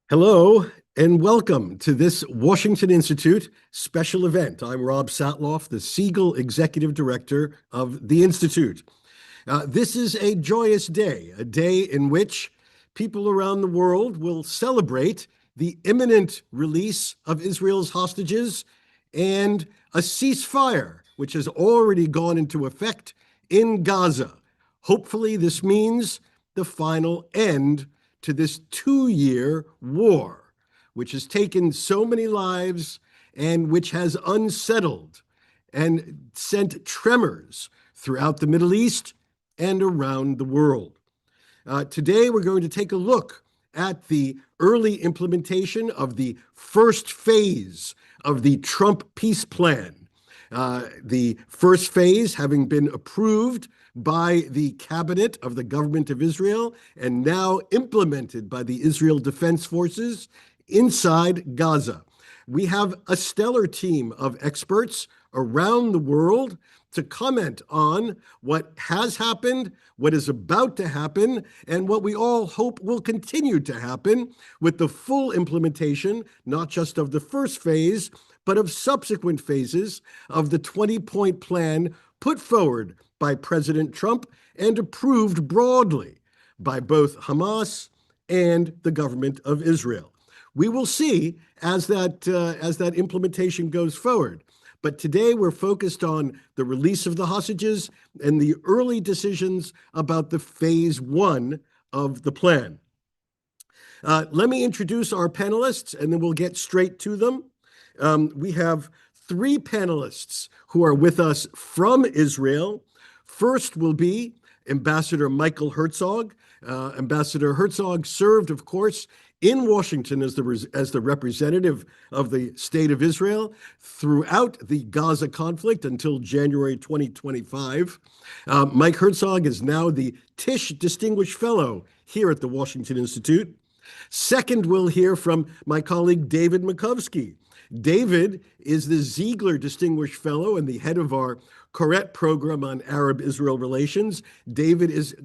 Hello and welcome to this Washington Institute special event. I'm Rob Satloff, the Segal Executive Director of the Institute. This is a joyous day, a day in which people around the world will celebrate the imminent release of Israel's hostages and a ceasefire, which has already gone into effect in Gaza. Hopefully, this means the final end to this 2-year war, which has taken so many lives and which has unsettled and sent tremors throughout the Middle East and around the world. Today, we're going to take a look at the early implementation of the first phase of the Trump peace plan. The first phase having been approved by the cabinet of the government of Israel and now implemented by the Israel Defense Forces inside Gaza. We have a stellar team of experts around the world to comment on what has happened, what is about to happen, and what we all hope will continue to happen with the full implementation, not just of the first phase, but of subsequent phases of the 20-point plan put forward by President Trump and approved broadly by both Hamas and the government of Israel. We will see as that implementation goes forward. But today we're focused on the release of the hostages and the early decisions about the phase 1 of the plan. Let me introduce our panelists, and then we'll get straight to them. We have 3 panelists who are with us from Israel. First will be Ambassador Michael Herzog. Ambassador Herzog served, of course, in Washington as the representative of the State of Israel throughout the Gaza conflict until January 2025. Mike Herzog is now the Tisch Distinguished Fellow here at the Washington Institute. Second, we'll hear from my colleague David Makovsky. David is the Ziegler Distinguished Fellow and the head of our Koret program on Arab-Israel relations. David is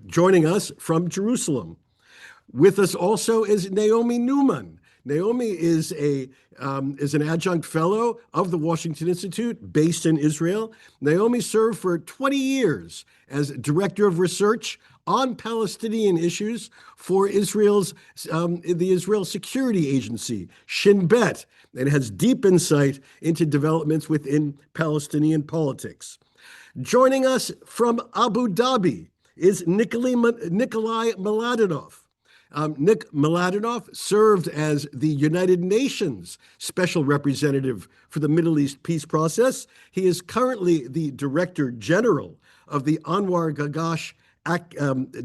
joining us from Jerusalem. With us also is Neomi Neumann. Neomi is an adjunct fellow of the Washington Institute based in Israel. Neomi served for 20 years as director of research on Palestinian issues for the Israel Security Agency, Shin Bet, and has deep insight into developments within Palestinian politics. Joining us from Abu Dhabi is Nickolay Mladenov. Nick Mladenov served as the United Nations Special Representative for the Middle East peace process. He is currently the Director General of the Anwar Gagash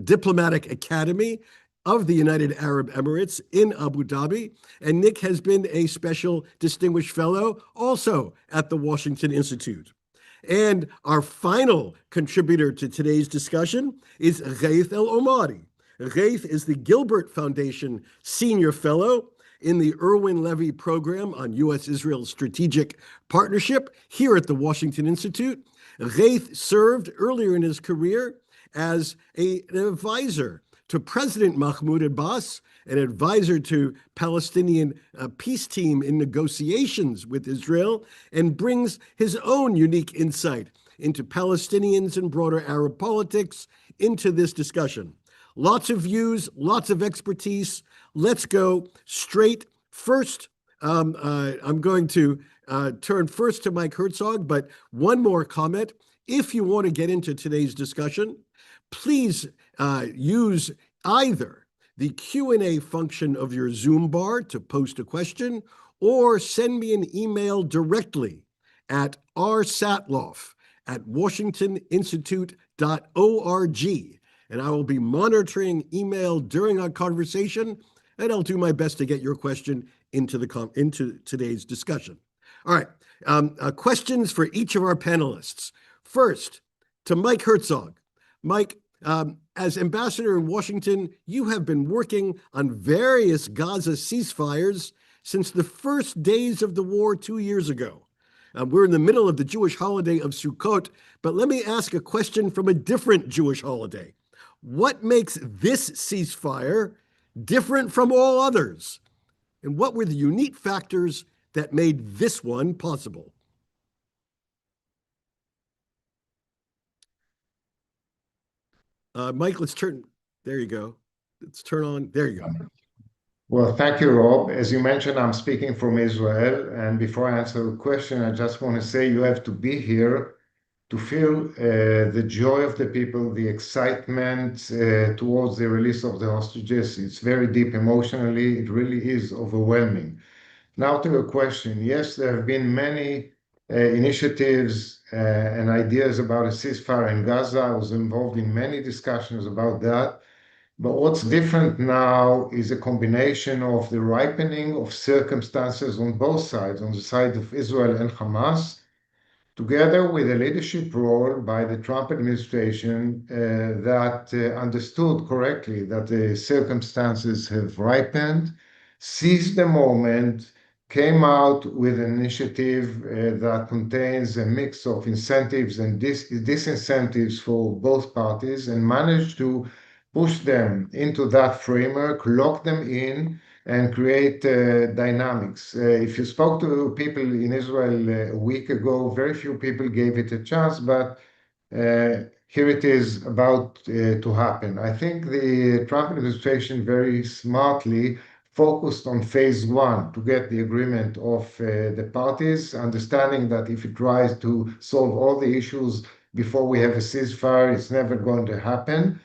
Diplomatic Academy of the United Arab Emirates in Abu Dhabi. And Nick has been a Special Distinguished Fellow also at the Washington Institute. And our final contributor to today's discussion is Ghaith al-Omari. Ghaith is the Gilbert Foundation Senior Fellow in the Irwin Levy Program on U.S.-Israel Strategic Partnership here at the Washington Institute. Ghaith served earlier in his career as an advisor to President Mahmoud Abbas, an advisor to Palestinian peace team in negotiations with Israel, and brings his own unique insight into Palestinians and broader Arab politics into this discussion. Lots of views, lots of expertise. Let's go straight. First, I'm going to turn first to Mike Herzog, but one more comment. If you want to get into today's discussion, please use either the Q&A function of your Zoom bar to post a question, or send me an email directly at rsatloff@washingtoninstitute.org. And I will be monitoring email during our conversation, and I'll do my best to get your question into today's discussion. All right, questions for each of our panelists. First, to Mike Herzog. Mike, as ambassador in Washington, you have been working on various Gaza ceasefires since the first days of the war 2 years ago. We're in the middle of the Jewish holiday of Sukkot, but let me ask a question from a different Jewish holiday. What makes this ceasefire different from all others? And what were the unique factors that made this one possible? Mike, there you go. Let's turn on, there you go. Well, thank you, Rob. As you mentioned, I'm speaking from Israel. And before I answer the question, I just want to say you have to be here to feel the joy of the people, the excitement towards the release of the hostages. It's very deep emotionally. It really is overwhelming. Now to your question. Yes, there have been many initiatives and ideas about a ceasefire in Gaza. I was involved in many discussions about that. But what's different now is a combination of the ripening of circumstances on both sides, on the side of Israel and Hamas, together with a leadership role by the Trump administration that understood correctly that the circumstances have ripened, seized the moment, came out with an initiative that contains a mix of incentives and disincentives for both parties, and managed to push them into that framework, lock them in, and create dynamics. If you spoke to people in Israel a week ago, very few people gave it a chance, but here it is about to happen. I think the Trump administration very smartly focused on phase one to get the agreement of the parties, understanding that if it tries to solve all the issues before we have a ceasefire, it's never going to happen.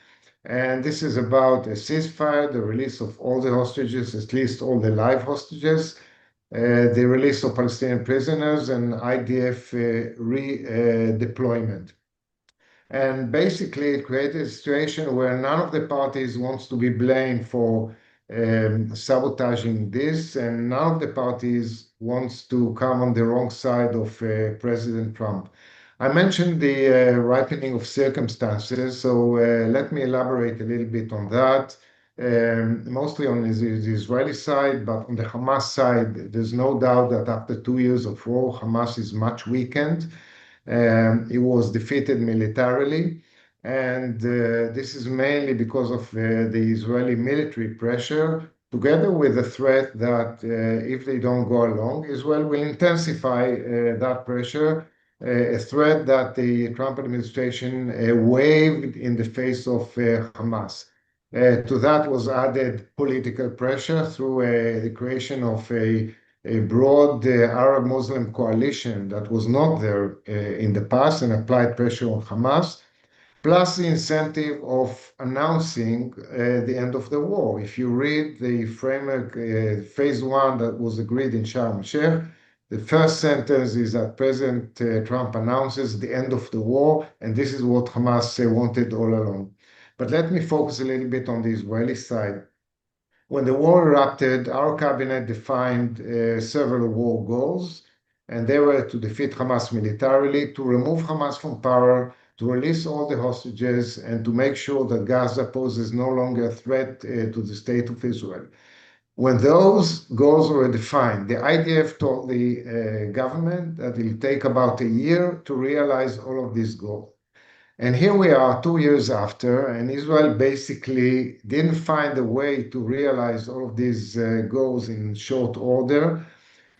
And this is about a ceasefire, the release of all the hostages, at least all the live hostages, the release of Palestinian prisoners, and IDF redeployment. And basically, it created a situation where none of the parties wants to be blamed for sabotaging this, and none of the parties wants to come on the wrong side of President Trump. I mentioned the ripening of circumstances, so let me elaborate a little bit on that. Mostly on the Israeli side, but on the Hamas side, there's no doubt that after 2 years of war, Hamas is much weakened. It was defeated militarily, and this is mainly because of the Israeli military pressure, together with the threat that if they don't go along, Israel will intensify that pressure, a threat that the Trump administration waived in the face of Hamas. To that was added political pressure through the creation of a broad Arab Muslim coalition that was not there in the past, and applied pressure on Hamas, plus the incentive of announcing the end of the war. If you read the framework, phase one that was agreed in Sharm el-Sheikh, the first sentence is that President Trump announces the end of the war, and this is what Hamas wanted all along. But let me focus a little bit on the Israeli side. When the war erupted, our cabinet defined several war goals, and they were to defeat Hamas militarily, to remove Hamas from power, to release all the hostages, and to make sure that Gaza poses no longer a threat to the state of Israel. When those goals were defined, the IDF told the government that it will take about a year to realize all of these goals. And here we are 2 years after, and Israel basically didn't find a way to realize all of these goals in short order.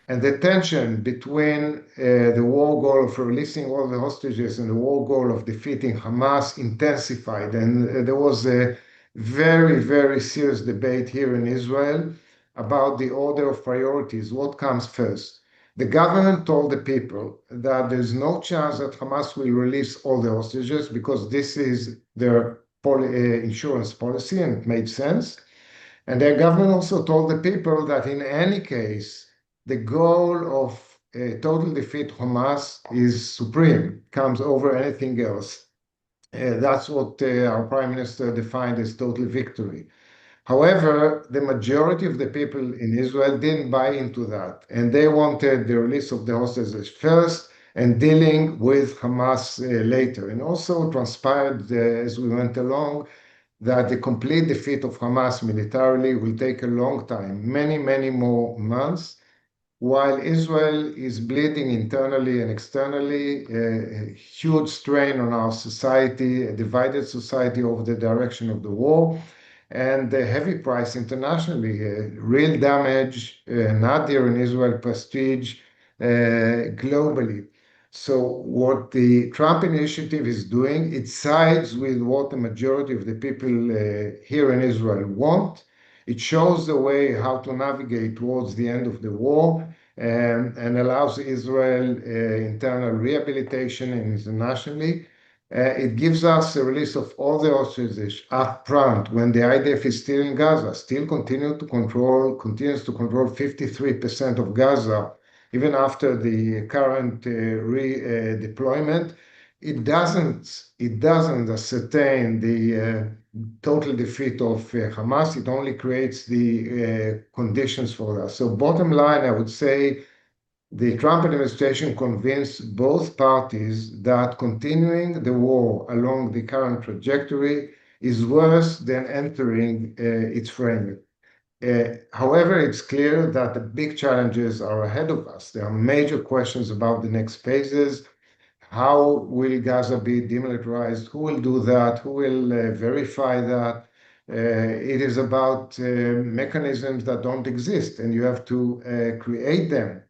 And the tension between the war goal of releasing all the hostages and the war goal of defeating Hamas intensified. And there was a very, very serious debate here in Israel about the order of priorities. What comes first? The government told the people that there's no chance that Hamas will release all the hostages because this is their insurance policy, and it made sense. And their government also told the people that in any case, the goal of total defeat Hamas is supreme, comes over anything else. That's what our prime minister defined as total victory. However, the majority of the people in Israel didn't buy into that, and they wanted the release of the hostages first and dealing with Hamas later. And also transpired as we went along that the complete defeat of Hamas militarily will take a long time, many, many more months. while Israel is bleeding internally and externally, a huge strain on our society, a divided society over the direction of the war, and a heavy price internationally, real damage, not here in Israel, prestige globally. So what the Trump initiative is doing, it sides with what the majority of the people here in Israel want. It shows the way how to navigate towards the end of the war and allows Israel internal rehabilitation internationally. It gives us a release of all the hostages up front when the IDF is still in Gaza, still continues to control 53% of Gaza, even after the current redeployment. It doesn't ascertain the total defeat of Hamas. It only creates the conditions for that. So bottom line, I would say the Trump administration convinced both parties that continuing the war along the current trajectory is worse than entering its framework. However, it's clear that the big challenges are ahead of us. There are major questions about the next phases. How will Gaza be demilitarized? Who will do that? Who will verify that? It is about mechanisms that don't exist, and you have to create them.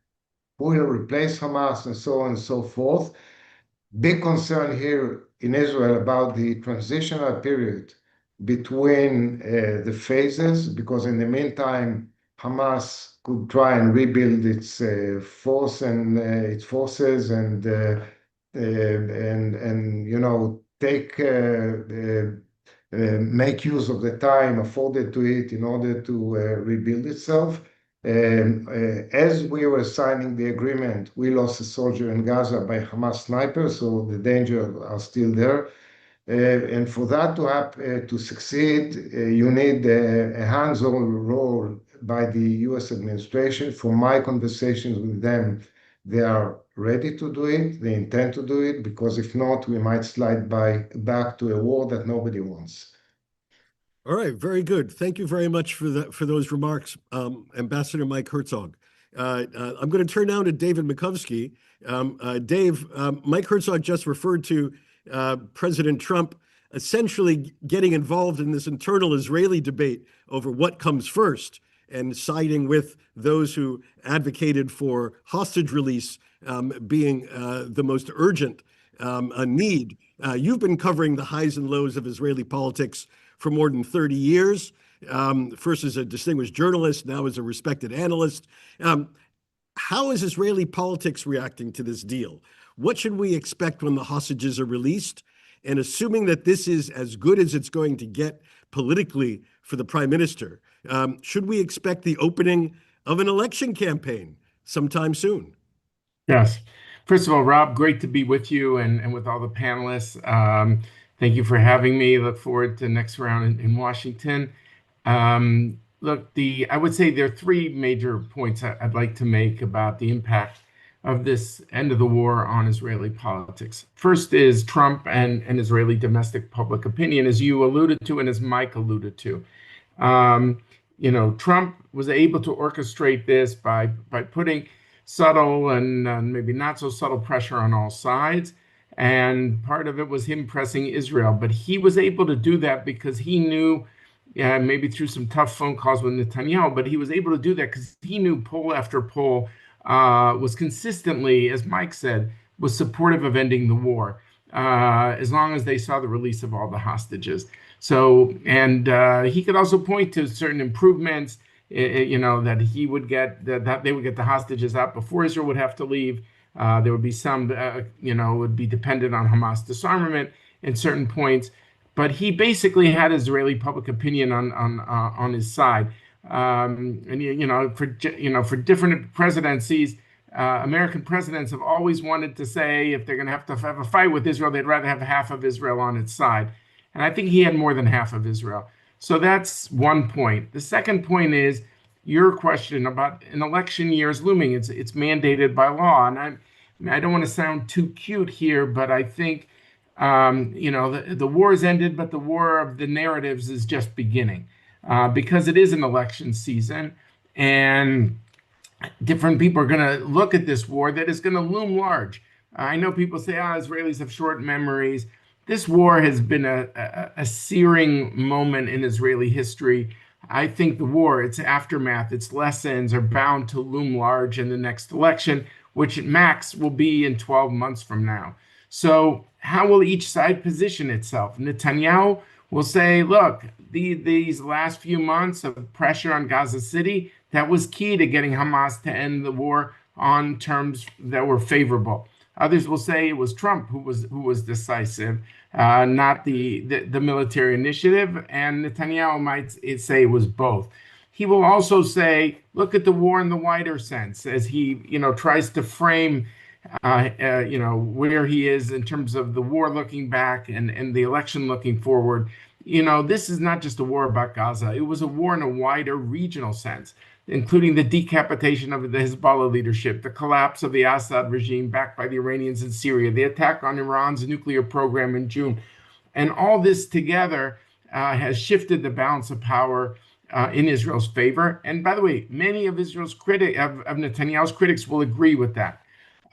Who will replace Hamas, and so on and so forth. Big concern here in Israel about the transitional period between the phases, because in the meantime, Hamas could try and rebuild its its forces and make use of the time afforded to it in order to rebuild itself. As we were signing the agreement, we lost a soldier in Gaza by Hamas snipers, so the dangers are still there. And for that to succeed, you need a hands-on role by the U.S. administration. From my conversations with them, they are ready to do it. They intend to do it, because if not, we might slide back to a war that nobody wants. All right, very good. Thank you very much for those remarks, Ambassador Mike Herzog. I'm going to turn now to David Makovsky. Dave, Mike Herzog just referred to President Trump essentially getting involved in this internal Israeli debate over what comes first and siding with those who advocated for hostage release being the most urgent need. You've been covering the highs and lows of Israeli politics for more than 30 years, first as a distinguished journalist, now as a respected analyst. How is Israeli politics reacting to this deal? What should we expect when the hostages are released? And assuming that this is as good as it's going to get politically for the prime minister, should we expect the opening of an election campaign sometime soon? Yes. First of all, Rob, great to be with you and with all the panelists. Thank you for having me. Look forward to the next round in Washington. Look, I would say there are three major points I'd like to make about the impact of this end of the war on Israeli politics. First is Trump and Israeli domestic public opinion, as you alluded to and as Mike alluded to. Trump was able to orchestrate this by putting subtle and maybe not so subtle pressure on all sides. And part of it was him pressing Israel. But he was able to do that because he knew, maybe through some tough phone calls with Netanyahu, but he was able to do that because he knew poll after poll was consistently, as Mike said, was supportive of ending the war, as long as they saw the release of all the hostages. So, and he could also point to certain improvements, that he would get, that they would get the hostages out before Israel would have to leave. There would be some, would be dependent on Hamas disarmament in certain points, but he basically had Israeli public opinion on his side. For different presidencies, American presidents have always wanted to say if they're going to have a fight with Israel, they'd rather have half of Israel on its side. And I think he had more than half of Israel. So that's one point. The second point is your question about an election year is looming. It's mandated by law. And I don't want to sound too cute here, but I think, the war has ended, but the war of the narratives is just beginning because it is an election season. And different people are going to look at this war that is going to loom large. I know people say, Israelis have short memories. This war has been a searing moment in Israeli history. I think the war, its aftermath, its lessons are bound to loom large in the next election, which at max will be in 12 months from now. So how will each side position itself? Netanyahu will say, look, these last few months of pressure on Gaza City, that was key to getting Hamas to end the war on terms that were favorable. Others will say it was Trump who was decisive, not the military initiative, and Netanyahu might say it was both. He will also say, look at the war in the wider sense, as he tries to frame where he is in terms of the war looking back and the election looking forward. This is not just a war about Gaza. It was a war in a wider regional sense, including the decapitation of the Hezbollah leadership, the collapse of the Assad regime backed by the Iranians in Syria, the attack on Iran's nuclear program in June. And all this together has shifted the balance of power in Israel's favor. And by the way, many of Israel's of Netanyahu's critics will agree with that.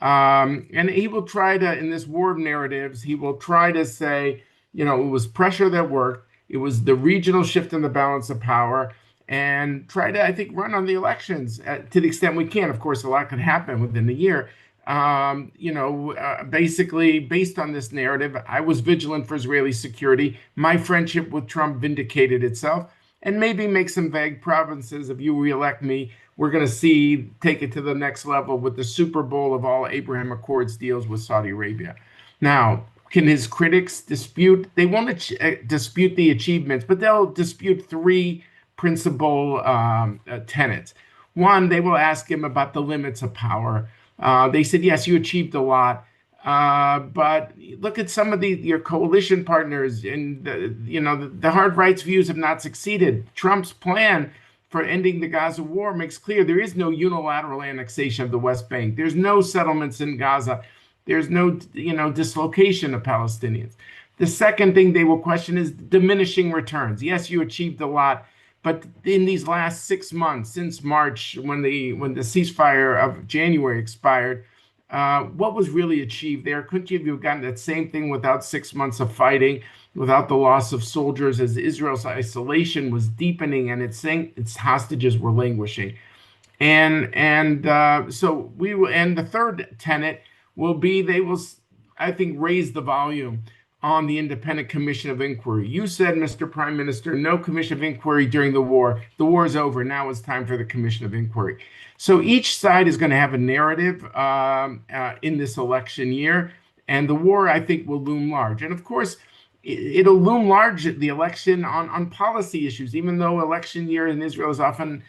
And he will try to, in this war of narratives, he will try to say, it was pressure that worked. It was the regional shift in the balance of power, and try to, I think, run on the elections to the extent we can. Of course, a lot could happen within the year. Basically, based on this narrative, I was vigilant for Israeli security. My friendship with Trump vindicated itself, and maybe make some vague promises. If you reelect me, we're going to take it to the next level with the Super Bowl of all Abraham Accords deals with Saudi Arabia. Now, can his critics dispute? They won't dispute the achievements, but they'll dispute three principal tenets. One, they will ask him about the limits of power. They said, yes, you achieved a lot, but look at some of your coalition partners, and the hard rights views have not succeeded. Trump's plan for ending the Gaza war makes clear there is no unilateral annexation of the West Bank. There's no settlements in Gaza. There's no dislocation of Palestinians. The second thing they will question is diminishing returns. Yes, you achieved a lot, but in these last 6 months, since March, when the ceasefire of January expired, what was really achieved there? Couldn't you have gotten that same thing without 6 months of fighting, without the loss of soldiers, as Israel's isolation was deepening and its hostages were languishing? So we will. And the third tenet will be they will, I think, raise the volume on the independent commission of inquiry. You said, Mr. Prime Minister, no commission of inquiry during the war. The war is over. Now it's time for the commission of inquiry. So each side is going to have a narrative in this election year, and the war, I think, will loom large. And of course, it'll loom large at the election on policy issues, even though election year in Israel is often,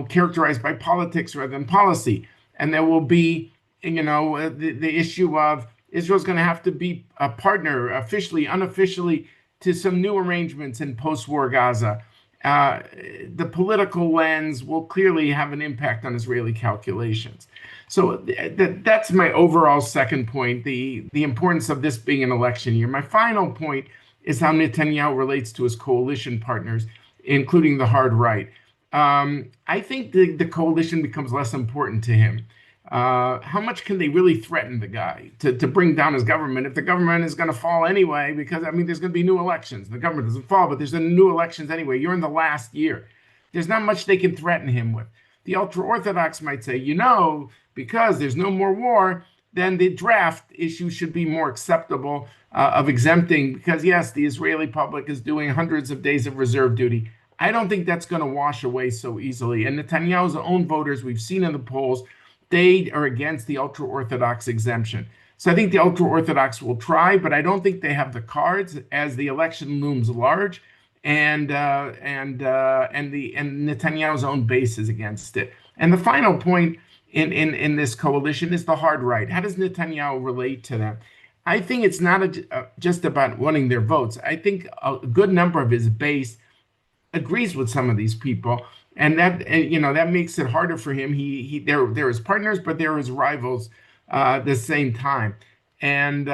characterized by politics rather than policy. And there will be, the issue of Israel's going to have to be a partner, officially, unofficially, to some new arrangements in post-war Gaza. The political lens will clearly have an impact on Israeli calculations. So that's my overall second point, the importance of this being an election year. My final point is how Netanyahu relates to his coalition partners, including the hard right. I think the coalition becomes less important to him. How much can they really threaten the guy to bring down his government if the government is going to fall anyway? Because, there's going to be new elections. The government doesn't fall, but there's new elections anyway. You're in the last year. There's not much they can threaten him with. The ultra-Orthodox might say, because there's no more war, then the draft issue should be more acceptable of exempting, because, yes, the Israeli public is doing hundreds of days of reserve duty. I don't think that's going to wash away so easily. And Netanyahu's own voters, we've seen in the polls, they are against the ultra-Orthodox exemption. So I think the ultra-Orthodox will try, but I don't think they have the cards as the election looms large, and Netanyahu's own base is against it. And the final point in this coalition is the hard right. How does Netanyahu relate to them? I think it's not just about winning their votes. I think a good number of his base agrees with some of these people. And that makes it harder for him. They're his partners, but they're his rivals at the same time. And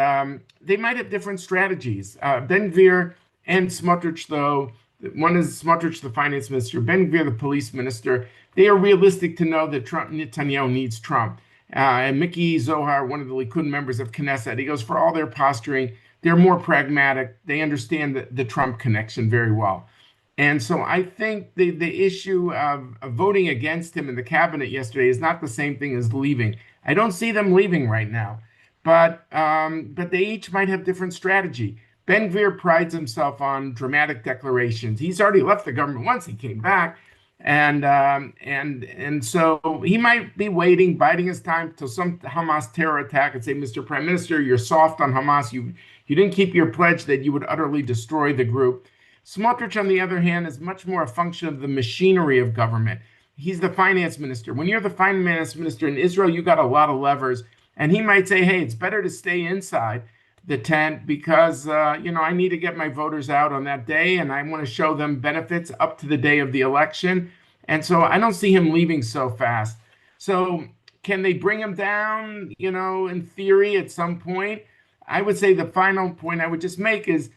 they might have different strategies. Ben Gvir and Smotrich, though, One is Smotrich, the finance minister, Ben-Gvir, the police minister. They are realistic to know that Netanyahu needs Trump. And Miki Zohar, one of the Likud members of Knesset, he goes, for all their posturing, they're more pragmatic. They understand the Trump connection very well. And so I think the issue of voting against him in the cabinet yesterday is not the same thing as leaving. I don't see them leaving right now, but they each might have different strategy. Ben-Gvir prides himself on dramatic declarations. He's already left the government once. He came back, and so he might be waiting, biding his time till some Hamas terror attack and say, Mr. Prime Minister, you're soft on Hamas. You didn't keep your pledge that you would utterly destroy the group. Smotrich, on the other hand, is much more a function of the machinery of government. He's the finance minister. When you're the finance minister in Israel, you got a lot of levers. And he might say, hey, it's better to stay inside the tent because, I need to get my voters out on that day and I want to show them benefits up to the day of the election. And so I don't see him leaving so fast. So can they bring him down, in theory at some point? I would say the final point I would just make is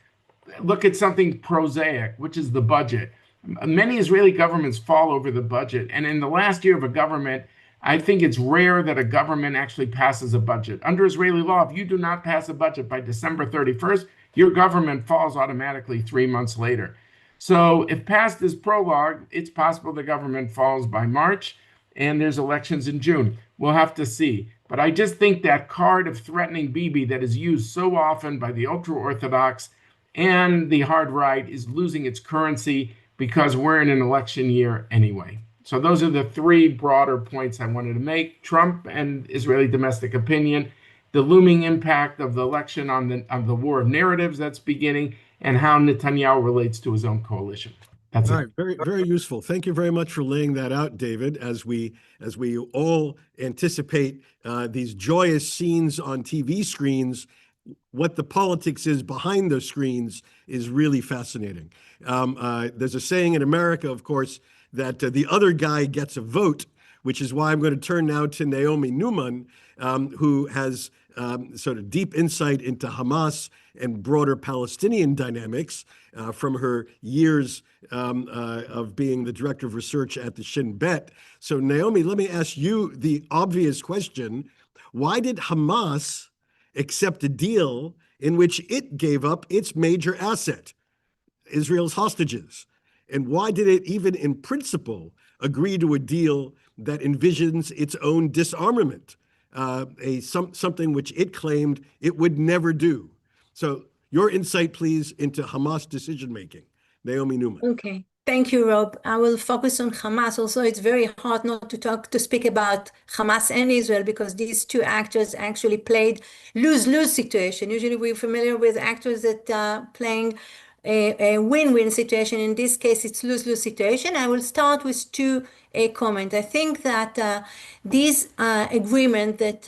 look at something prosaic, which is the budget. Many Israeli governments fall over the budget. And in the last year of a government, I think it's rare that a government actually passes a budget. Under Israeli law, if you do not pass a budget by December 31st, your government falls automatically 3 months later. So if past is prologue, it's possible the government falls by March and there's elections in June. We'll have to see. But I just think that card of threatening Bibi that is used so often by the ultra-Orthodox and the hard right is losing its currency because we're in an election year anyway. So those are the three broader points I wanted to make. Trump and Israeli domestic opinion, the looming impact of the election on the war of narratives that's beginning, and how Netanyahu relates to his own coalition. That's all it. right. Very, very useful. Thank you very much for laying that out, David, as we all anticipate these joyous scenes on TV screens. What the politics is behind those screens is really fascinating. There's a saying in America, of course, that the other guy gets a vote, which is why I'm going to turn now to Neomi Neumann, who has sort of deep insight into Hamas and broader Palestinian dynamics from her years of being the director of research at the Shin Bet. So Naomi, let me ask you the obvious question. Why did Hamas accept a deal in which it gave up its major asset, Israel's hostages? And why did it even in principle agree to a deal that envisions its own disarmament, something which it claimed it would never do? So your insight, please, into Hamas decision-making. Naomi Neumann. Okay. Thank you, Rob. I will focus on Hamas. Also, it's very hard not to speak about Hamas and Israel because these two actors actually played lose-lose situation. Usually we're familiar with actors that are playing a win-win situation. In this case, it's lose-lose situation. I will start with two comments. I think that this agreement that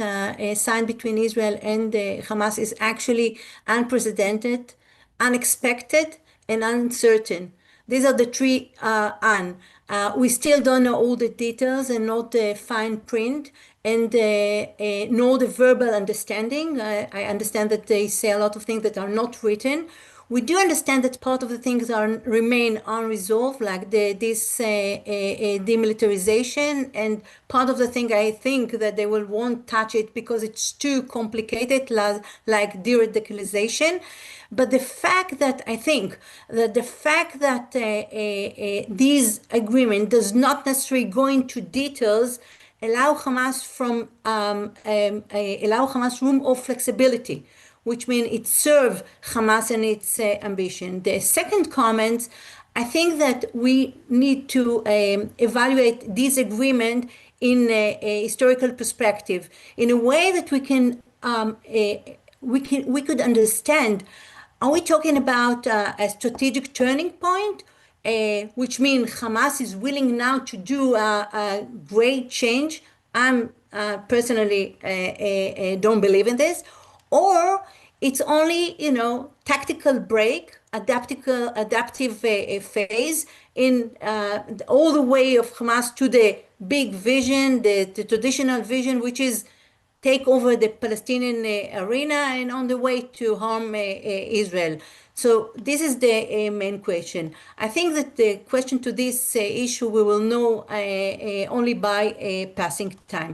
signed between Israel and Hamas is actually unprecedented, unexpected, and uncertain. These are the three we still don't know all the details and not the fine print and nor the verbal understanding. I understand that they say a lot of things that are not written. We do understand that part of the things remain unresolved, like this demilitarization, and part of the thing I think that they won't touch it because it's too complicated, like de-radicalization. But the fact that this agreement does not necessarily go into details allow Hamas room of flexibility, which means it serves Hamas and its ambition. The second comment, I think that we need to evaluate this agreement in a historical perspective, in a way that we could understand. Are we talking about a strategic turning point, which means Hamas is willing now to do a great change? I'm personally don't believe in this. Or it's only, tactical break, adaptive phase in all the way of Hamas to the big vision, the traditional vision, which is take over the Palestinian arena and on the way to harm Israel. So this is the main question. I think that the question to this issue we will know only by passing time.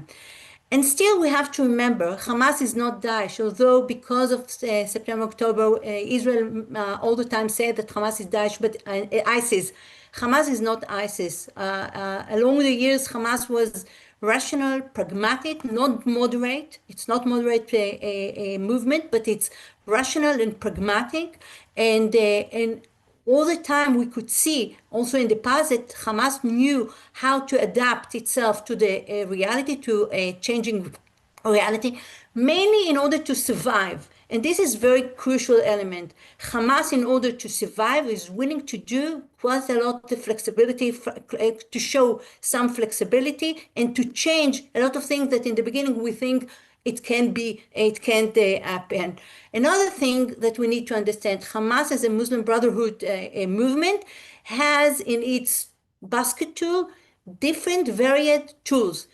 And still we have to remember Hamas is not Daesh, although because of September, October, Israel all the time said that Hamas is Daesh, but ISIS. Hamas is not ISIS. Along the years, Hamas was rational, pragmatic, not moderate. It's not moderate movement, but it's rational and pragmatic. And all the time we could see also in the past that Hamas knew how to adapt itself to the reality, to a changing reality, mainly in order to survive. And this is very crucial element. Hamas, in order to survive, is willing to do quite a lot of flexibility, to show some flexibility and to change a lot of things that in the beginning we think it can't happen. Another thing that we need to understand, Hamas as a Muslim Brotherhood movement has in its basket tool different varied tools.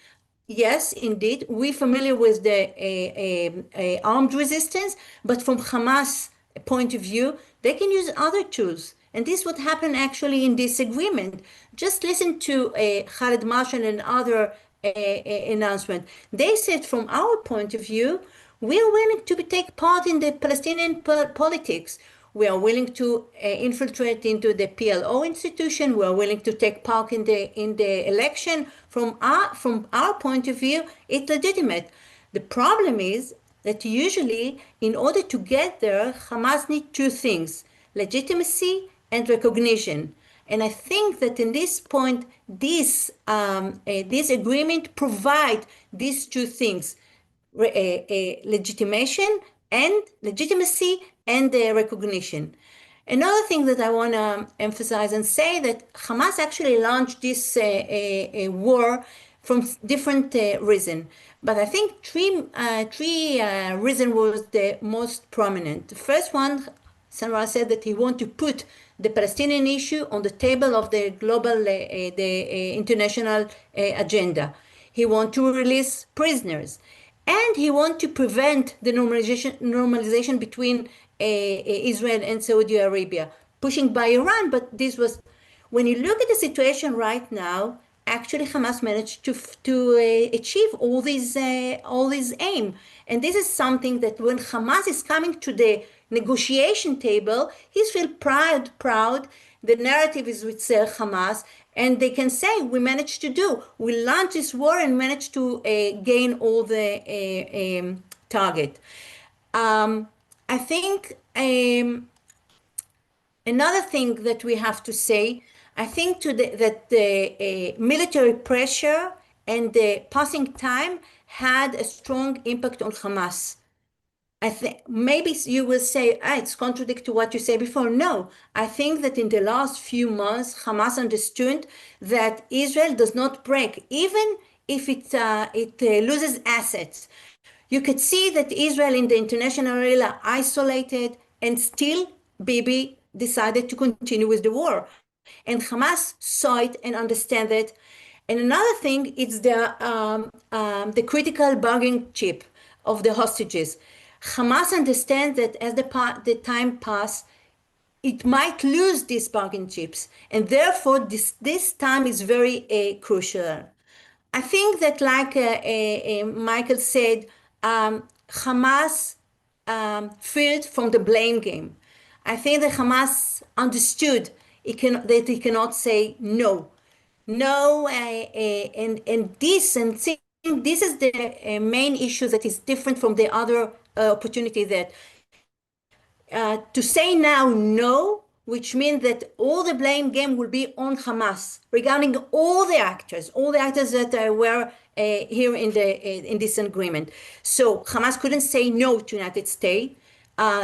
Yes, indeed, we're familiar with the armed resistance, but from Hamas point of view, they can use other tools. And this is what happened actually in this agreement. Just listen to Khaled Marshall and other announcement. They said from our point of view, we are willing to take part in the Palestinian politics. We are willing to infiltrate into the PLO institution. We are willing to take part in the election. From our point of view, it's legitimate. The problem is that usually, in order to get there, Hamas needs two things: legitimacy and recognition. And I think that in this point, this agreement provides these two things: legitimation and legitimacy and recognition. Another thing that I want to emphasize and say that Hamas actually launched this war from different reasons. But I think three reasons was the most prominent. The first one, Sanra said that he wanted to put the Palestinian issue on the table of the global, the international agenda. He wanted to release prisoners. And he wanted to prevent the normalization between Israel and Saudi Arabia, pushing by Iran. But this was, when you look at the situation right now, actually Hamas managed to achieve all these aim. And this is something that when Hamas is coming to the negotiation table, he's feel proud. The narrative is with Hamas, and they can say, we managed to do. We launched this war and managed to gain all the target. I think another thing that we have to say, I think that the military pressure and the passing time had a strong impact on Hamas. I think maybe you will say, it's contradictory to what you said before. No, I think that in the last few months, Hamas understood that Israel does not break, even if it loses assets. You could see that Israel in the international arena isolated, and still Bibi decided to continue with the war. And Hamas saw it and understand it. And another thing is the critical bargaining chip of the hostages. Hamas understands that as the time passes, it might lose these bargain chips, and therefore this time is very crucial. I think that, like Michael said, Hamas feared from the blame game. I think that Hamas understood that he cannot say no, and this is the main issue that is different from the other opportunity, that to say now no, which means that all the blame game will be on Hamas regarding all the actors that were here in this agreement. So Hamas couldn't say no to United States,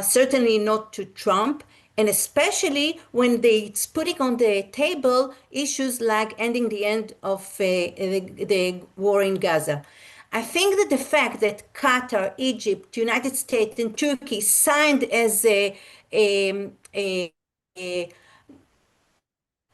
certainly not to Trump, and especially when it's putting on the table issues like ending the end of the war in Gaza. I think that the fact that Qatar, Egypt, United States, and Turkey signed as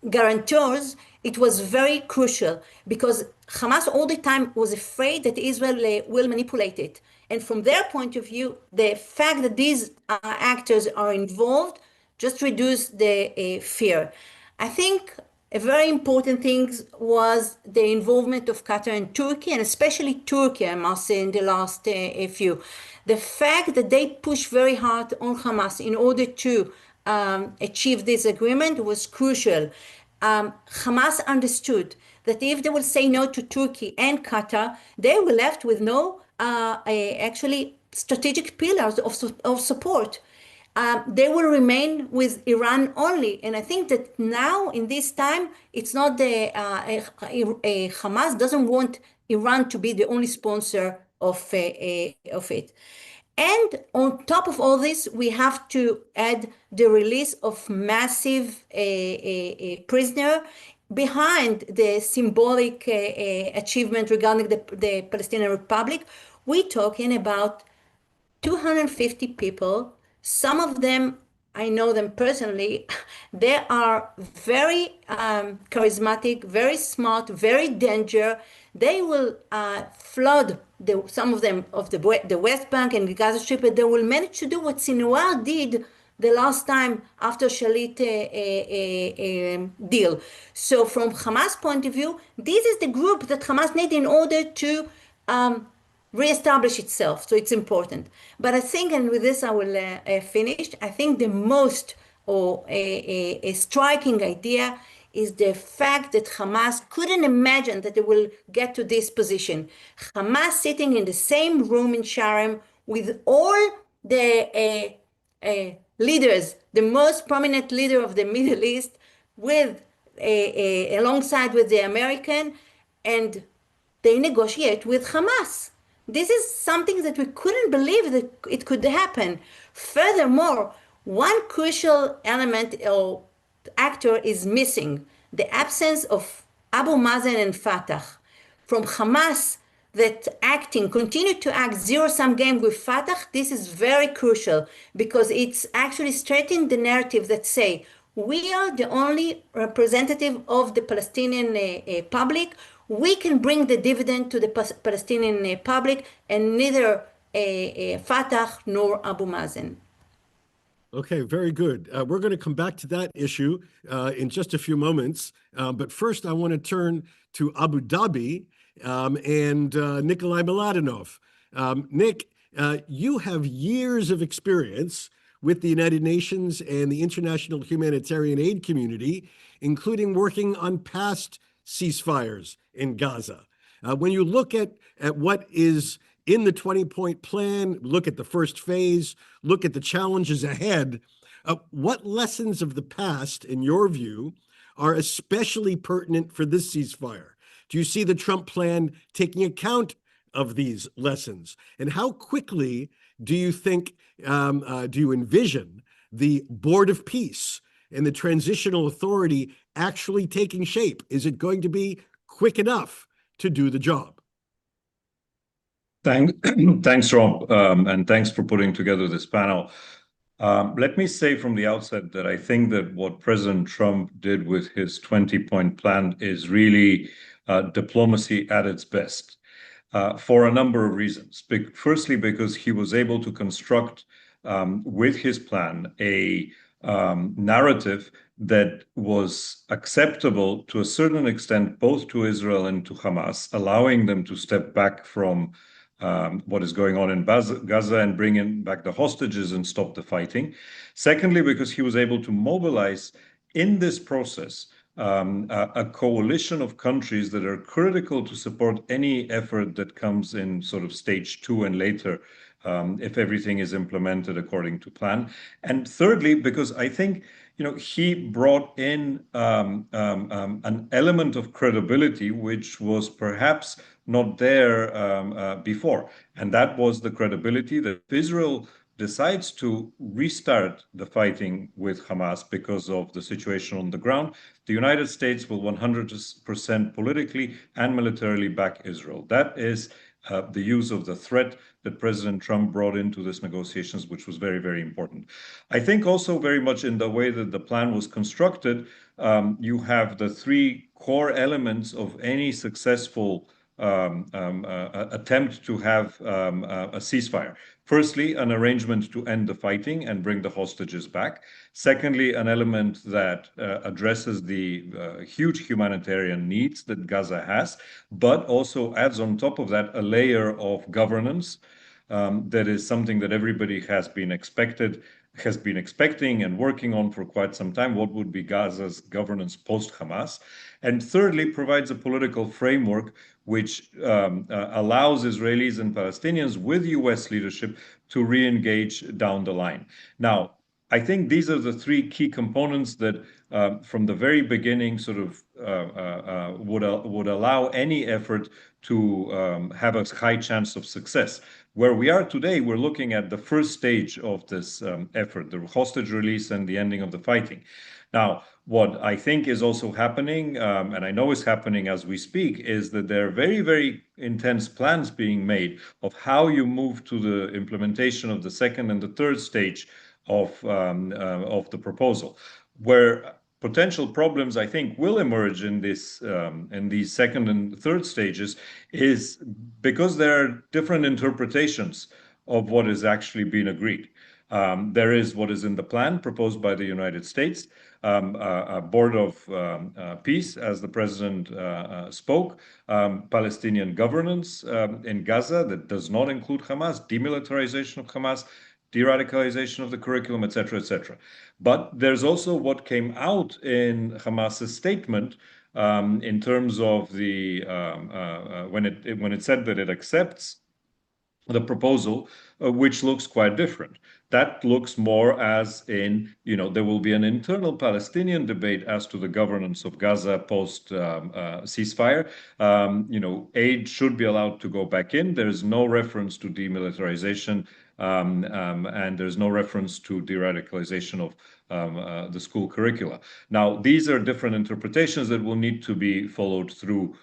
guarantors, it was very crucial, because Hamas all the time was afraid that Israel will manipulate it. And from their point of view, the fact that these actors are involved just reduce the fear. I think a very important thing was the involvement of Qatar and Turkey, and especially Turkey, I must say, in the last few. The fact that they pushed very hard on Hamas in order to achieve this agreement was crucial. Hamas understood that if they will say no to Turkey and Qatar, they were left with no actually strategic pillars of support. They will remain with Iran only. And I think that now in this time, it's not Hamas doesn't want Iran to be the only sponsor of it. And on top of all this, we have to add the release of massive prisoner behind the symbolic achievement regarding the Palestinian Republic. We're talking about 250 people. Some of them, I know them personally. They are very charismatic, very smart, very dangerous. They will flood some of them of the West Bank and the Gaza Strip, but they will manage to do what Sinwar did the last time after Shalit deal. So from Hamas point of view, this is the group that Hamas need in order to reestablish itself. So it's important. But I think, and with this I will finish, I think the most or a striking idea is the fact that Hamas couldn't imagine that they will get to this position. Hamas sitting in the same room in Sharm with all the leaders, the most prominent leader of the Middle East, with alongside with the American, and they negotiate with Hamas. This is something that we couldn't believe that it could happen. Furthermore, one crucial element or actor is missing: the absence of Abu Mazen and Fatah. From Hamas, that continue to act zero-sum game with Fatah, this is very crucial because it's actually straightened the narrative that say, we are the only representative of the Palestinian public. We can bring the dividend to the Palestinian public, and neither Fatah nor Abu Mazen. Okay, very good. We're going to come back to that issue in just a few moments. But first, I want to turn to Abu Dhabi and Nickolay Mladenov. Nick, you have years of experience with the United Nations and the international humanitarian aid community, including working on past ceasefires in Gaza. When you look at what is in the 20-point plan, look at the first phase, look at the challenges ahead, what lessons of the past, in your view, are especially pertinent for this ceasefire? Do you see the Trump plan taking account of these lessons? And how quickly do you think, do you envision the Board of Peace and the Transitional Authority actually taking shape? Is it going to be quick enough to do the job? Thanks, Rob, and thanks for putting together this panel. Let me say from the outset that I think that what President Trump did with his 20-point plan is really diplomacy at its best, for a number of reasons. Firstly, because he was able to construct with his plan a narrative that was acceptable to a certain extent, both to Israel and to Hamas, allowing them to step back from what is going on in Gaza and bring in back the hostages and stop the fighting. Secondly, because he was able to mobilize in this process a coalition of countries that are critical to support any effort that comes in sort of stage 2 and later, if everything is implemented according to plan. And thirdly, because I think he brought in an element of credibility which was perhaps not there before. And that was the credibility that if Israel decides to restart the fighting with Hamas because of the situation on the ground, the United States will 100% politically and militarily back Israel. That is the use of the threat that President Trump brought into these negotiations, which was very, very important. I think also very much in the way that the plan was constructed, you have the 3 core elements of any successful attempt to have a ceasefire. Firstly, an arrangement to end the fighting and bring the hostages back. Secondly, an element that addresses the huge humanitarian needs that Gaza has, but also adds on top of that a layer of governance that is something that everybody has been expecting and working on for quite some time. What would be Gaza's governance post-Hamas? And thirdly, provides a political framework which allows Israelis and Palestinians with US leadership to re-engage down the line. Now, I think these are the three key components that from the very beginning sort of would allow any effort to have a high chance of success. Where we are today, we're looking at the first stage of this effort, the hostage release and the ending of the fighting. Now, what I think is also happening, and I know is happening as we speak, is that there are very, very intense plans being made of how you move to the implementation of the second and the third stage of the proposal, where potential problems, I think, will emerge in these second and third stages is because there are different interpretations of what is actually being agreed. There is what is in the plan proposed by the United States, a board of peace, as the president spoke, Palestinian governance in Gaza that does not include Hamas, demilitarization of Hamas, de-radicalization of the curriculum, etc., etc. But there's also what came out in Hamas's statement in terms of the when it said that it accepts the proposal, which looks quite different. That looks more as in, there will be an internal Palestinian debate as to the governance of Gaza post ceasefire. Aid should be allowed to go back in. There's no reference to demilitarization, and there's no reference to de-radicalization of the school curricula. Now, these are different interpretations that will need to be followed through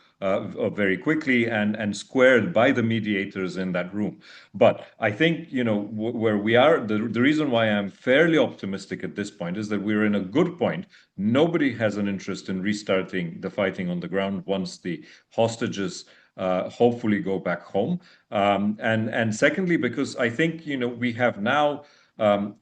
very quickly and squared by the mediators in that room. But I think, where we are, the reason why I'm fairly optimistic at this point is that we're in a good point. Nobody has an interest in restarting the fighting on the ground once the hostages hopefully go back home. And secondly, because I think, we have now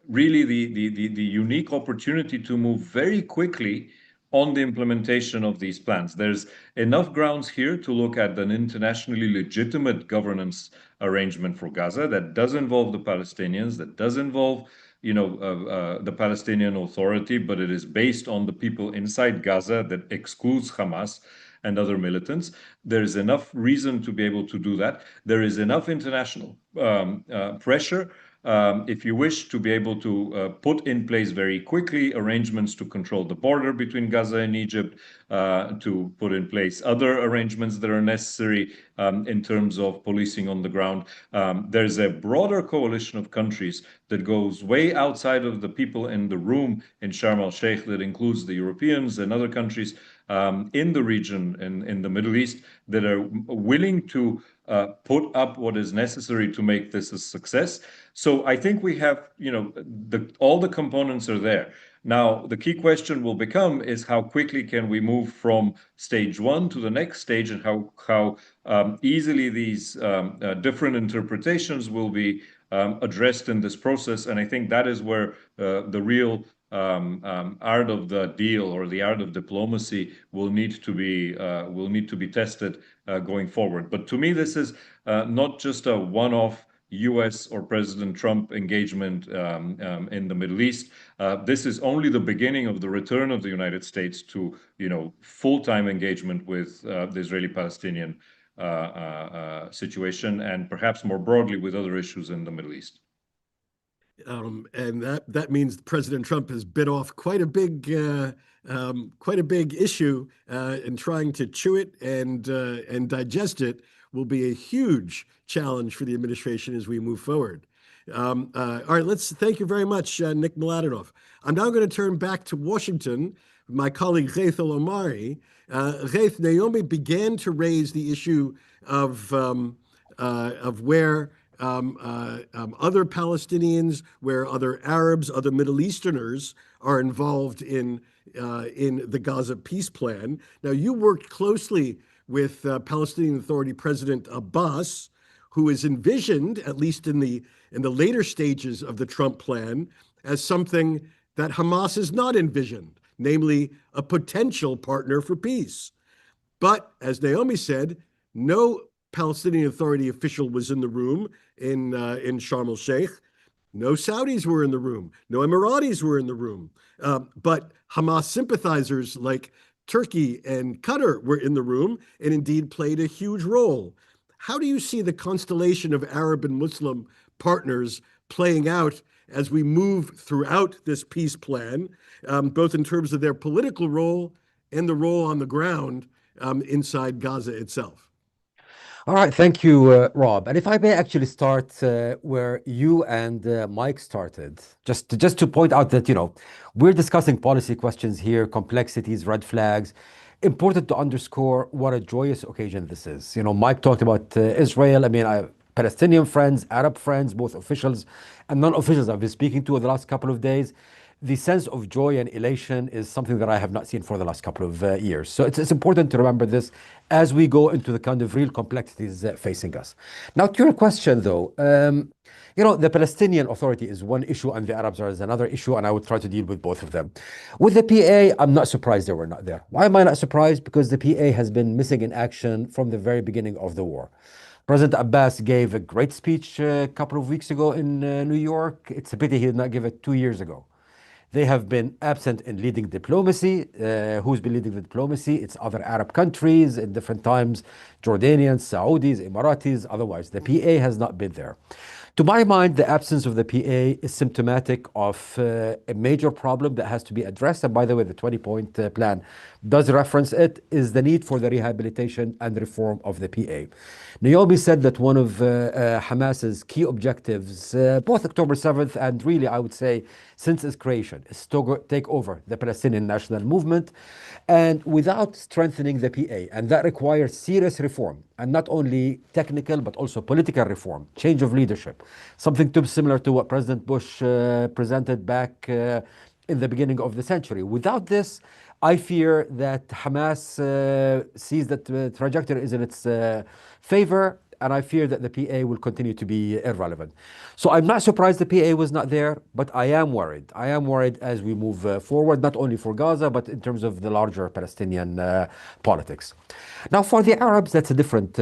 really the unique opportunity to move very quickly on the implementation of these plans. There's enough grounds here to look at an internationally legitimate governance arrangement for Gaza that does involve the Palestinians, that does involve, the Palestinian Authority, but it is based on the people inside Gaza that excludes Hamas and other militants. There is enough reason to be able to do that. There is enough international pressure, if you wish, to be able to put in place very quickly arrangements to control the border between Gaza and Egypt, to put in place other arrangements that are necessary in terms of policing on the ground. There's a broader coalition of countries that goes way outside of the people in the room in Sharm el-Sheikh that includes the Europeans and other countries in the region, in the Middle East, that are willing to put up what is necessary to make this a success. So I think we have, all the components are there. Now, the key question will become is how quickly can we move from stage one to the next stage, and how easily these different interpretations will be addressed in this process. And I think that is where the real art of the deal, or the art of diplomacy, will need to be tested going forward. But to me, this is not just a one-off US or President Trump engagement in the Middle East. This is only the beginning of the return of the United States to, full-time engagement with the Israeli-Palestinian situation, and perhaps more broadly with other issues in the Middle East. And that means President Trump has bit off quite a big issue, and trying to chew it and digest it will be a huge challenge for the administration as we move forward. All right, thank you very much, Nick Mladenov. I'm now going to turn back to Washington. My colleague Ghaith al-Omari. Ghaith, Naomi began to raise the issue of where other Palestinians, where other Arabs, other Middle Easterners are involved in the Gaza peace plan. Now, you worked closely with Palestinian Authority President Abbas, who is envisioned, at least in the later stages of the Trump plan, as something that Hamas is not envisioned, namely a potential partner for peace. But as Naomi said, no Palestinian Authority official was in the room in Sharm el-Sheikh. No Saudis were in the room. No Emiratis were in the room. But Hamas sympathizers like Turkey and Qatar were in the room and indeed played a huge role. How do you see the constellation of Arab and Muslim partners playing out as we move throughout this peace plan, both in terms of their political role and the role on the ground inside Gaza itself? All right, thank you, Rob. And if I may actually start where you and Mike started, just to point out that, we're discussing policy questions here, complexities, red flags. Important to underscore what a joyous occasion this is. Mike talked about Israel. Palestinian friends, Arab friends, both officials and non-officials I've been speaking to in the last couple of days. The sense of joy and elation is something that I have not seen for the last couple of years. So it's important to remember this as we go into the kind of real complexities facing us. Now, to your question, though, the Palestinian Authority is one issue and the Arabs are another issue, and I would try to deal with both of them. With the PA, I'm not surprised they were not there. Why am I not surprised? Because the PA has been missing in action from the very beginning of the war. President Abbas gave a great speech a couple of weeks ago in New York. It's a pity he did not give it 2 years ago. They have been absent in leading diplomacy. Who's been leading the diplomacy? It's other Arab countries at different times, Jordanians, Saudis, Emiratis, otherwise. The PA has not been there. To my mind, the absence of the PA is symptomatic of a major problem that has to be addressed. And by the way, the 20-point plan does reference it, is the need for the rehabilitation and reform of the PA. Naomi said that one of Hamas's key objectives, both October 7th and really, I would say, since its creation, is to take over the Palestinian national movement, and without strengthening the PA. And that requires serious reform, and not only technical, but also political reform, change of leadership, something similar to what President Bush presented back in the beginning of the century. Without this, I fear that Hamas sees that the trajectory is in its favor, and I fear that the PA will continue to be irrelevant. So I'm not surprised the PA was not there, but I am worried. I am worried as we move forward, not only for Gaza, but in terms of the larger Palestinian politics. Now, for the Arabs, that's a different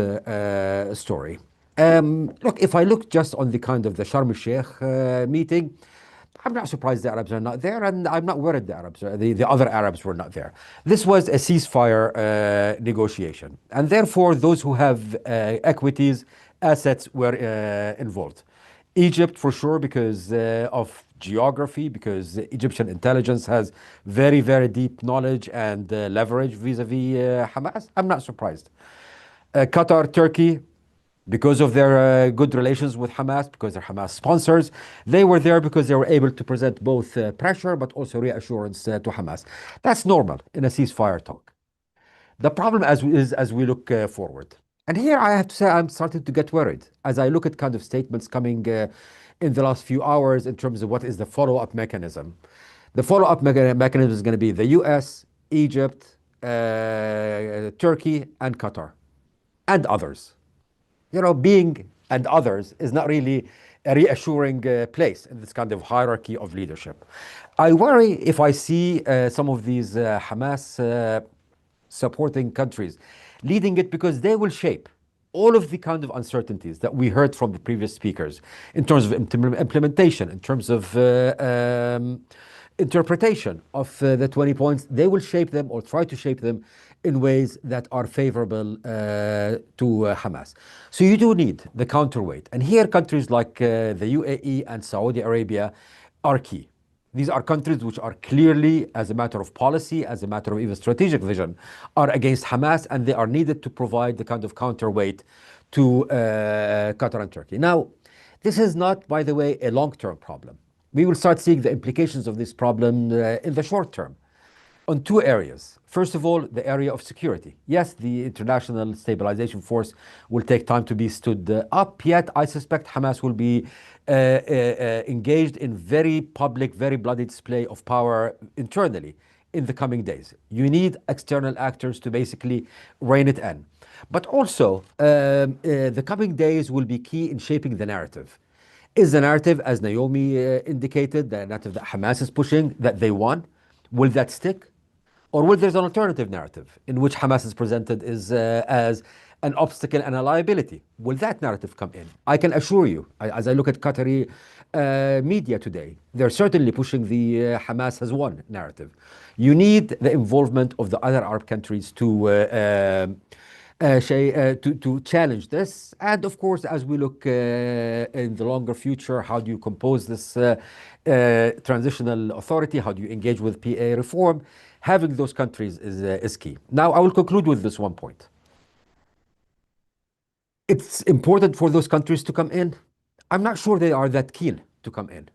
story. Look, if I look just on the kind of the Sharm el-Sheikh meeting, I'm not surprised the Arabs are not there, and I'm not worried the other Arabs were not there. This was a ceasefire negotiation, and therefore those who have equities, assets were involved. Egypt, for sure, because of geography, because Egyptian intelligence has very, very deep knowledge and leverage vis-a-vis Hamas. I'm not surprised. Qatar, Turkey, because of their good relations with Hamas, because they're Hamas sponsors, they were there because they were able to present both pressure but also reassurance to Hamas. That's normal in a ceasefire talk. The problem is as we look forward. And here I have to say I'm starting to get worried as I look at kind of statements coming in the last few hours in terms of what is the follow-up mechanism. The follow-up mechanism is going to be the US, Egypt, Turkey, and Qatar, and others. Being and others is not really a reassuring place in this kind of hierarchy of leadership. I worry if I see some of these Hamas supporting countries leading it, because they will shape all of the kind of uncertainties that we heard from the previous speakers in terms of implementation, in terms of interpretation of the 20 points. They will shape them or try to shape them in ways that are favorable to Hamas. So you do need the counterweight. And here countries like the UAE and Saudi Arabia are key. These are countries which are clearly, as a matter of policy, as a matter of even strategic vision, are against Hamas, and they are needed to provide the kind of counterweight to Qatar and Turkey. Now, this is not, by the way, a long-term problem. We will start seeing the implications of this problem in the short term on two areas. First of all, the area of security. Yes, the International Stabilization Force will take time to be stood up, yet I suspect Hamas will be engaged in very public, very bloody display of power internally in the coming days. You need external actors to basically rein it in. But also, the coming days will be key in shaping the narrative. Is the narrative, as Naomi indicated, the narrative that Hamas is pushing, that they won? Will that stick? Or will there's an alternative narrative in which Hamas is presented as an obstacle and a liability? Will that narrative come in? I can assure you, as I look at Qatari media today, they're certainly pushing the Hamas has won narrative. You need the involvement of the other Arab countries to challenge this. And of course, as we look in the longer future, how do you compose this transitional authority? How do you engage with PA reform? Having those countries is key. Now, I will conclude with this one point. It's important for those countries to come in. I'm not sure they are that keen to come in.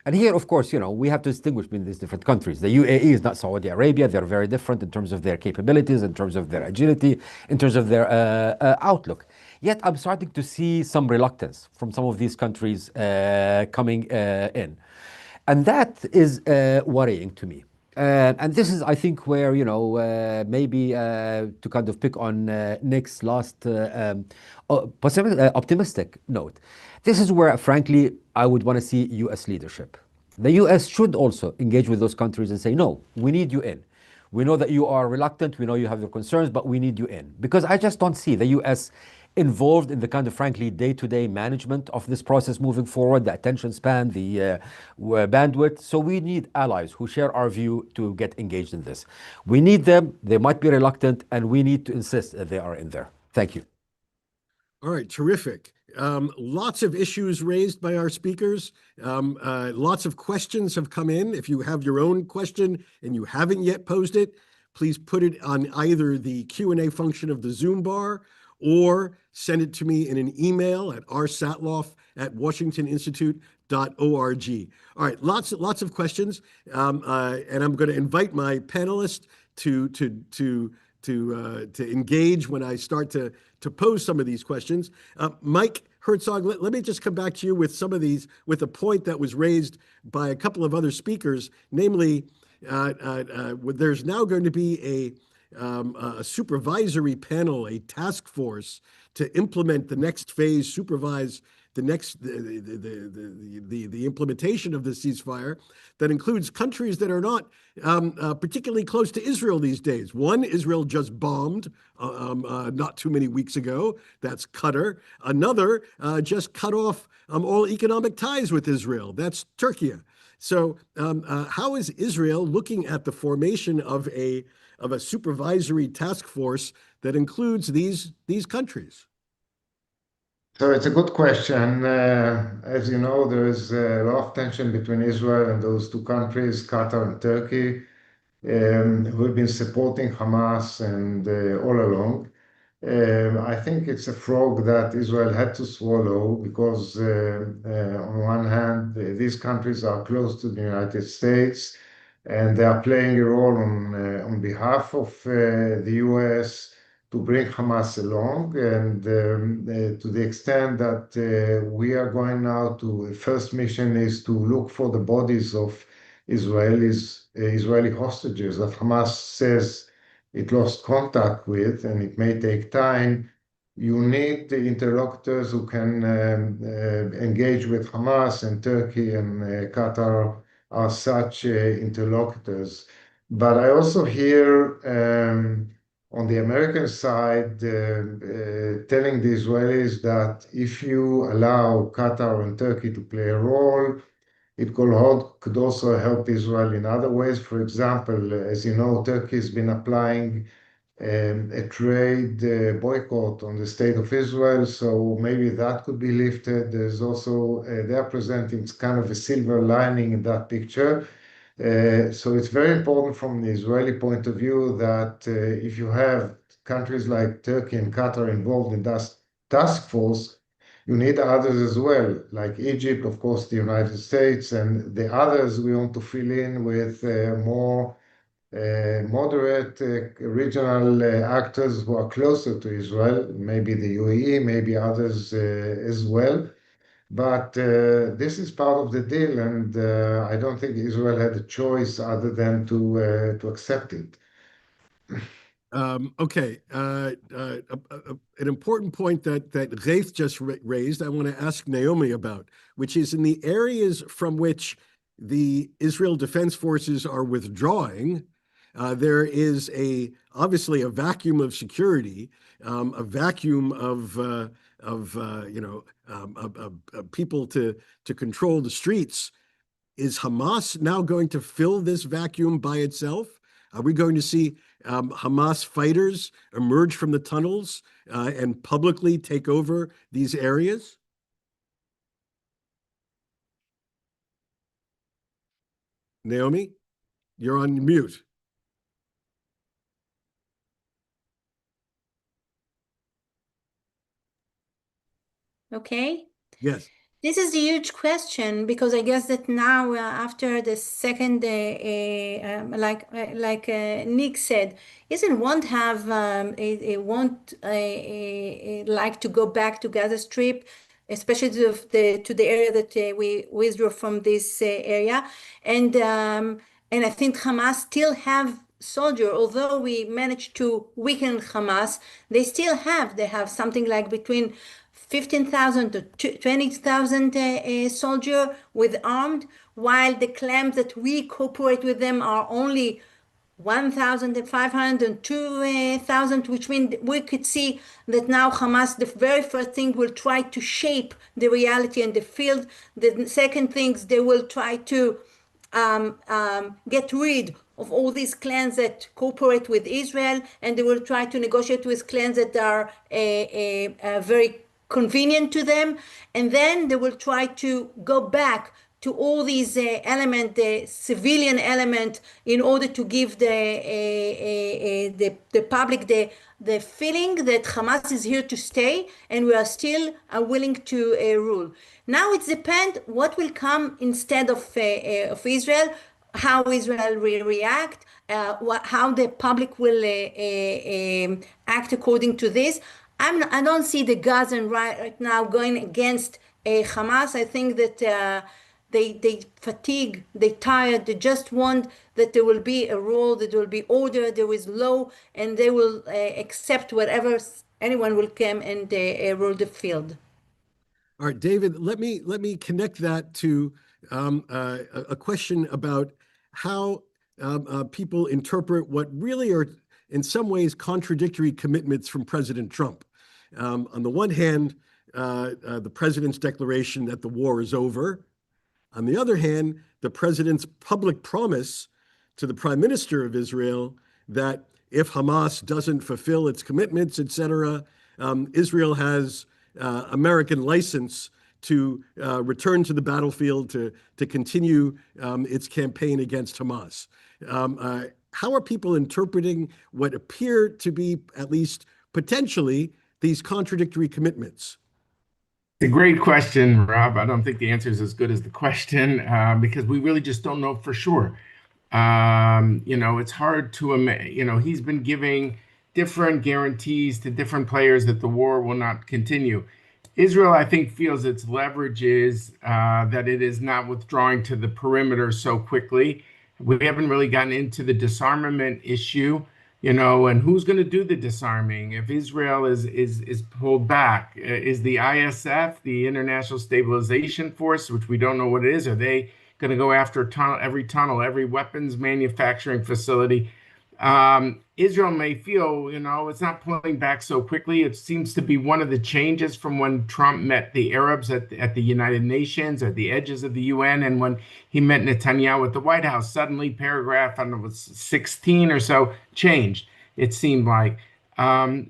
And here, of course, we have to distinguish between these different countries. The UAE is not Saudi Arabia. They're very different in terms of their capabilities, in terms of their agility, in terms of their outlook. Yet, I'm starting to see some reluctance from some of these countries coming in. And that is worrying to me. And this is, I think, where, maybe to kind of pick on Nick's last optimistic note. This is where, frankly, I would want to see U.S. leadership. The U.S. should also engage with those countries and say, no, we need you in. We know that you are reluctant. We know you have your concerns, but we need you in. Because I just don't see the U.S. involved in the kind of, frankly, day-to-day management of this process moving forward, the attention span, the bandwidth. So we need allies who share our view to get engaged in this. We need them. They might be reluctant, and we need to insist that they are in there. Thank you. All right, terrific. Lots of issues raised by our speakers. Lots of questions have come in. If you have your own question and you haven't yet posed it, please put it on either the Q&A function of the Zoom bar or send it to me in an email at rsatloff@washingtoninstitute.org. All right, lots of questions, and I'm going to invite my panelists to engage when I start to pose some of these questions. Mike Herzog, let me just come back to you with some of these, with a point that was raised by a couple of other speakers, namely, there's now going to be a supervisory panel, a task force to implement the next phase, supervise the implementation of the ceasefire that includes countries that are not particularly close to Israel these days. One, Israel just bombed not too many weeks ago. That's Qatar. Another just cut off all economic ties with Israel. That's Turkey. So how is Israel looking at the formation of a supervisory task force that includes these countries? So it's a good question. As you know, there is a lot of tension between Israel and those two countries, Qatar and Turkey, who have been supporting Hamas and all along. I think it's a frog that Israel had to swallow because, on one hand, these countries are close to the United States and they are playing a role on behalf of the US to bring Hamas along, and to the extent that we are going now to, the first mission is to look for the bodies of Israeli hostages that Hamas says it lost contact with, and it may take time. You need the interlocutors who can engage with Hamas, and Turkey and Qatar are such interlocutors. But I also hear on the American side, telling the Israelis that if you allow Qatar and Turkey to play a role, it could also help Israel in other ways. For example, as you know, Turkey has been applying a trade boycott on the state of Israel, so maybe that could be lifted. There's also, they're presenting kind of a silver lining in that picture. So it's very important from the Israeli point of view that if you have countries like Turkey and Qatar involved in that task force, you need others as well, like Egypt, of course, the United States, and the others we want to fill in with more moderate regional actors who are closer to Israel, maybe the UAE, maybe others as well. But this is part of the deal, and I don't think Israel had a choice other than to accept it. Okay, an important point that Ghaith just raised, I want to ask Naomi about, which is in the areas from which the Israel Defense Forces are withdrawing, there is obviously a vacuum of security, a vacuum of people to control the streets. Is Hamas now going to fill this vacuum by itself? Are we going to see Hamas fighters emerge from the tunnels and publicly take over these areas? Naomi, you're on mute. Okay. Yes. This is a huge question because I guess that now after the second, like Nick said, Israel won't have won't like to go back to Gaza Strip, especially to the area that we withdrew from this area, and I think Hamas still have soldier. Although we managed to weaken Hamas, they have something like between 15,000 to 20,000 soldiers with armed, while the claims that we cooperate with them are only 1,500 and 2,000, which means we could see that now Hamas, the very first thing, will try to shape the reality in the field. The second things, they will try to get rid of all these clans that cooperate with Israel, and they will try to negotiate with clans that are very convenient to them, and then they will try to go back to all these elements, the civilian element, in order to give the public the feeling that Hamas is here to stay and we are still willing to rule. Now it depends what will come instead of Israel, how Israel will react, how the public will act according to this. I don't see the Gazan right now going against Hamas. I think that they fatigue, they tired, they just want that there will be a rule, that there will be order, there is law, and they will accept whatever anyone will come and rule the field. All right, David, let me connect that to a question about how people interpret what really are in some ways contradictory commitments from President Trump. On the one hand, the president's declaration that the war is over. On the other hand, the president's public promise to the prime minister of Israel that if Hamas doesn't fulfill its commitments, etc., Israel has American license to return to the battlefield to continue its campaign against Hamas. How are people interpreting what appear to be, at least potentially, these contradictory commitments? It's a great question, Rob. I don't think the answer is as good as the question because we really just don't know for sure. It's hard to, he's been giving different guarantees to different players that the war will not continue. Israel, I think, feels its leverage is that it is not withdrawing to the perimeter so quickly. We haven't really gotten into the disarmament issue, and who's going to do the disarming if Israel is pulled back? Is the ISF, the International Stabilization Force, which we don't know what it is, are they going to go after every tunnel, every weapons manufacturing facility? Israel may feel, it's not pulling back so quickly. It seems to be one of the changes from when Trump met the Arabs at the United Nations, at the edges of the UN, and when he met Netanyahu at the White House. Suddenly, paragraph, I don't know, it was 16 or so, changed, it seemed like.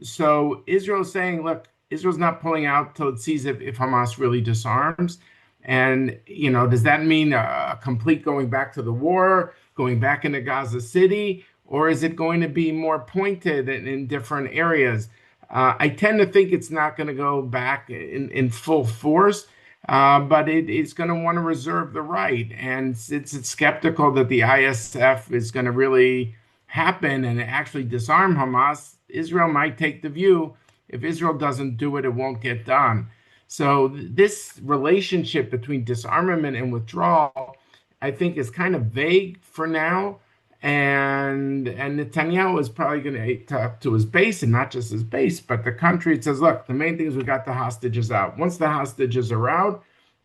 So Israel's saying, look, Israel's not pulling out till it sees if Hamas really disarms. And, does that mean a complete going back to the war, going back into Gaza City? Or is it going to be more pointed in different areas? I tend to think it's not going to go back in full force, but it's going to want to reserve the right. And it's skeptical that the ISF is going to really happen and actually disarm Hamas. Israel might take the view, if Israel doesn't do it, it won't get done. So this relationship between disarmament and withdrawal, I think, is kind of vague for now. And Netanyahu is probably going to talk to his base, and not just his base, but the country. It says, look, the main thing is we got the hostages out. Once the hostages are out,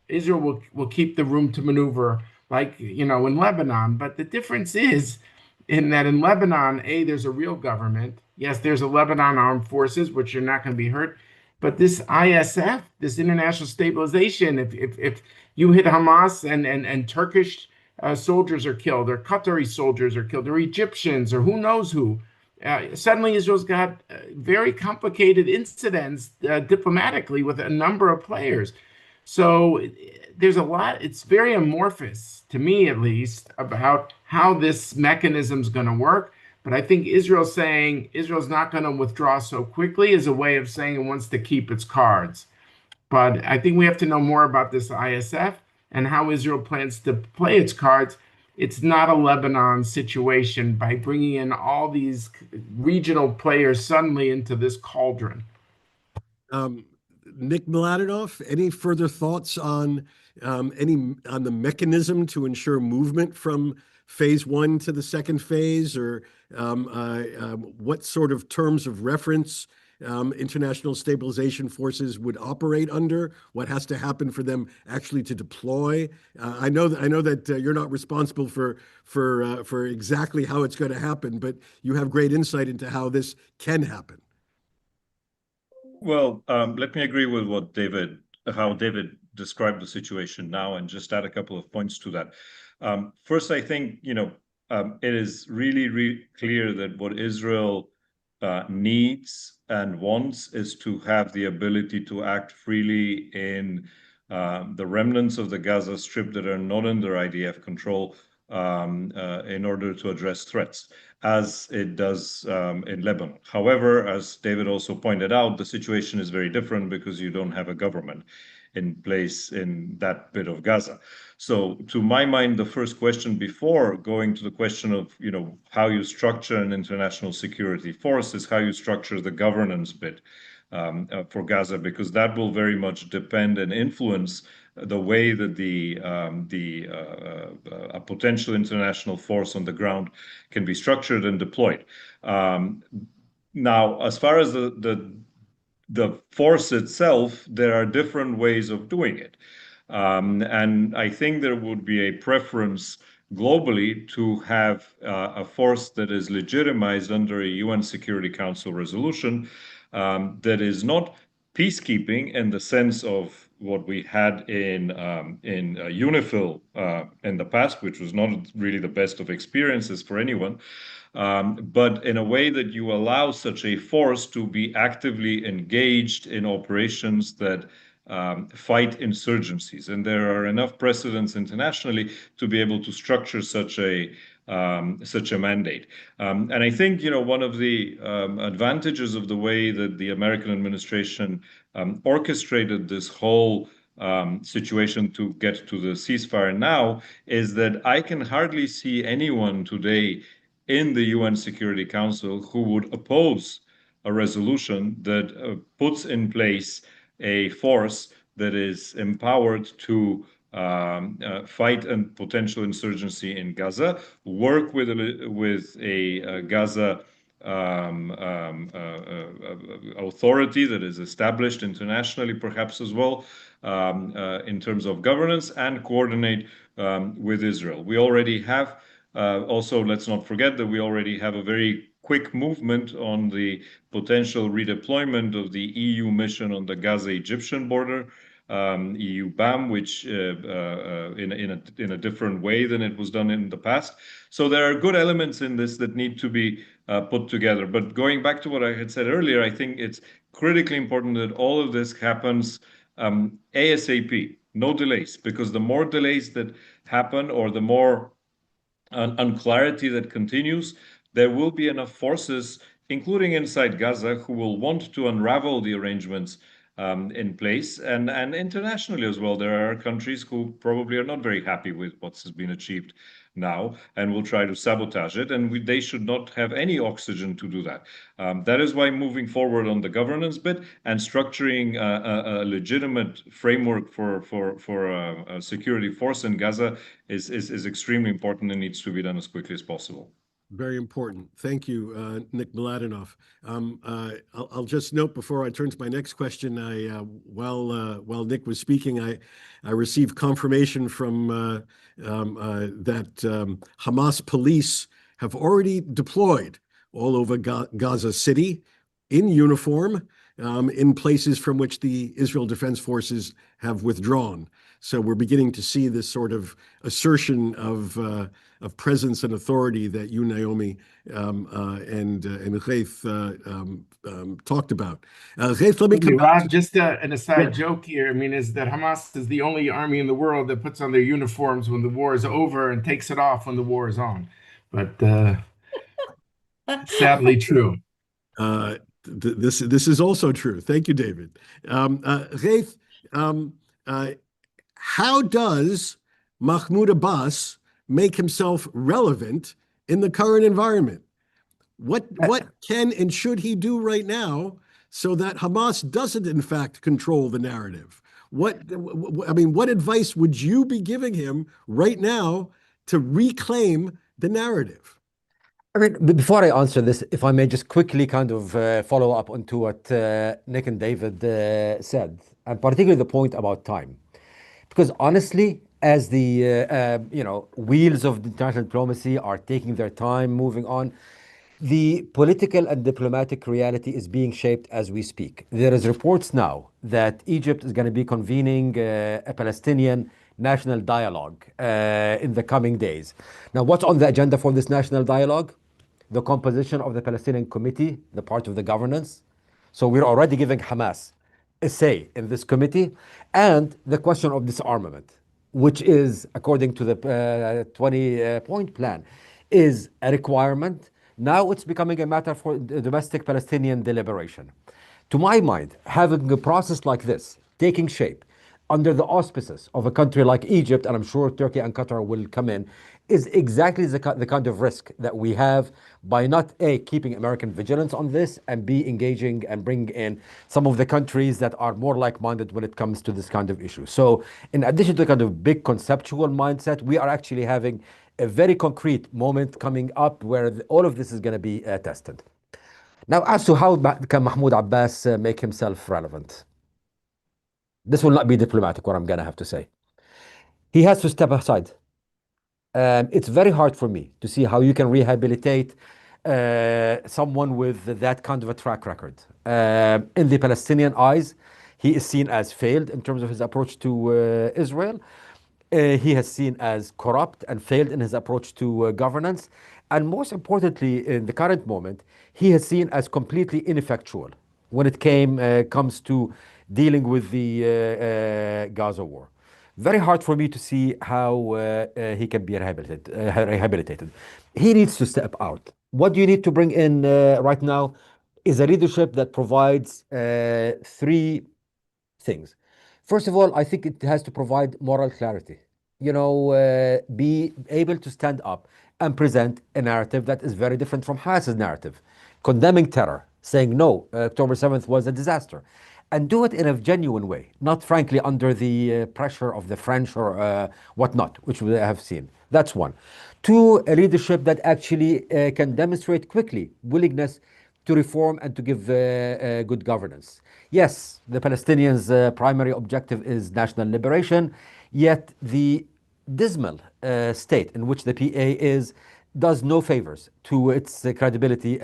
Israel will keep the room to maneuver, like, in Lebanon. But the difference is in that in Lebanon, there's a real government. Yes, there's a Lebanon armed forces, which are not going to be hurt. But this ISF, this international stabilization, if you hit Hamas and Turkish soldiers are killed, or Qatari soldiers are killed, or Egyptians, or who knows who, suddenly Israel's got very complicated incidents diplomatically with a number of players. So there's a lot, it's very amorphous, to me at least, about how this mechanism is going to work. But I think Israel's saying Israel's not going to withdraw so quickly is a way of saying it wants to keep its cards. But I think we have to know more about this ISF and how Israel plans to play its cards. It's not a Lebanon situation by bringing in all these regional players suddenly into this cauldron. Nick Mladenov, any further thoughts on the mechanism to ensure movement from phase one to the second phase, or what sort of terms of reference international stabilization forces would operate under? What has to happen for them actually to deploy? I know that you're not responsible for exactly how it's going to happen, but you have great insight into how this can happen. Well, let me agree with how David described the situation now, and just add a couple of points to that. First, I think, it is really clear that what Israel needs and wants is to have the ability to act freely in the remnants of the Gaza Strip that are not under IDF control, in order to address threats, as it does in Lebanon. However, as David also pointed out, the situation is very different because you don't have a government in place in that bit of Gaza. So to my mind, the first question before going to the question of, how you structure an international security force is how you structure the governance bit for Gaza, because that will very much depend and influence the way that a potential international force on the ground can be structured and deployed. Now, as far as the force itself, there are different ways of doing it. And I think there would be a preference globally to have a force that is legitimized under a UN Security Council resolution that is not peacekeeping in the sense of what we had in UNIFIL in the past, which was not really the best of experiences for anyone, but in a way that you allow such a force to be actively engaged in operations that fight insurgencies. And there are enough precedents internationally to be able to structure such a mandate. And I think, one of the advantages of the way that the American administration orchestrated this whole situation to get to the ceasefire now is that I can hardly see anyone today in the UN Security Council who would oppose a resolution that puts in place a force that is empowered to fight a potential insurgency in Gaza, work with a Gaza authority that is established internationally, perhaps as well, in terms of governance, and coordinate with Israel. We already have, also, let's not forget that we already have a very quick movement on the potential redeployment of the EU mission on the Gaza-Egyptian border, EU BAM, which in a different way than it was done in the past. So there are good elements in this that need to be put together. But going back to what I had said earlier, I think it's critically important that all of this happens ASAP, no delays, because the more delays that happen, or the more unclarity that continues, there will be enough forces, including inside Gaza, who will want to unravel the arrangements in place, and internationally as well. There are countries who probably are not very happy with what has been achieved now and will try to sabotage it. And they should not have any oxygen to do that. That is why moving forward on the governance bit and structuring a legitimate framework for a security force in Gaza is extremely important and needs to be done as quickly as possible. Very important. Thank you, Nick Mladenov. I'll just note before I turn to my next question, while Nick was speaking, I received confirmation from that Hamas police have already deployed all over Gaza City in uniform, in places from which the Israel Defense Forces have withdrawn. So we're beginning to see this sort of assertion of presence and authority that you, Naomi, and Ghaith talked about. Ghaith, let me come back. Rob, just an aside joke here. I mean, is that Hamas is the only army in the world that puts on their uniforms when the war is over and takes it off when the war is on. But sadly true. This is also true. Thank you, David. Ghaith, how does Mahmoud Abbas make himself relevant in the current environment? What can and should he do right now so that Hamas doesn't, in fact, control the narrative? What advice would you be giving him right now to reclaim the narrative? I mean, before I answer this, if I may just quickly kind of follow up onto what Nick and David said, and particularly the point about time. Because honestly, as the wheels of international diplomacy are taking their time moving on, the political and diplomatic reality is being shaped as we speak. There is reports now that Egypt is going to be convening a Palestinian national dialogue in the coming days. Now, what's on the agenda for this national dialogue? The composition of the Palestinian committee, the part of the governance. So we're already giving Hamas a say in this committee, and the question of disarmament, which is, according to the 20-point plan, is a requirement. Now it's becoming a matter for domestic Palestinian deliberation. To my mind, having a process like this taking shape under the auspices of a country like Egypt, and I'm sure Turkey and Qatar will come in, is exactly the kind of risk that we have by not A, keeping American vigilance on this, and B, engaging and bring in some of the countries that are more like-minded when it comes to this kind of issue. So in addition to the kind of big conceptual mindset, we are actually having a very concrete moment coming up where all of this is going to be tested. Now, as to how can Mahmoud Abbas make himself relevant? This will not be diplomatic, what I'm going to have to say. He has to step aside. It's very hard for me to see how you can rehabilitate someone with that kind of a track record. In the Palestinian eyes, he is seen as failed in terms of his approach to Israel. He has seen as corrupt and failed in his approach to governance. And most importantly, in the current moment, he has seen as completely ineffectual when it comes to dealing with the Gaza war. Very hard for me to see how he can be rehabilitated. He needs to step out. What you need to bring in right now is a leadership that provides three things. First of all, I think it has to provide moral clarity. Be able to stand up and present a narrative that is very different from Hamas's narrative, condemning terror, saying no, October 7th was a disaster, and do it in a genuine way, not frankly under the pressure of the French or whatnot, which we have seen. That's one. Two, a leadership that actually can demonstrate quickly willingness to reform and to give good governance. Yes, the Palestinians' primary objective is national liberation, yet the dismal state in which the PA does no favors to its credibility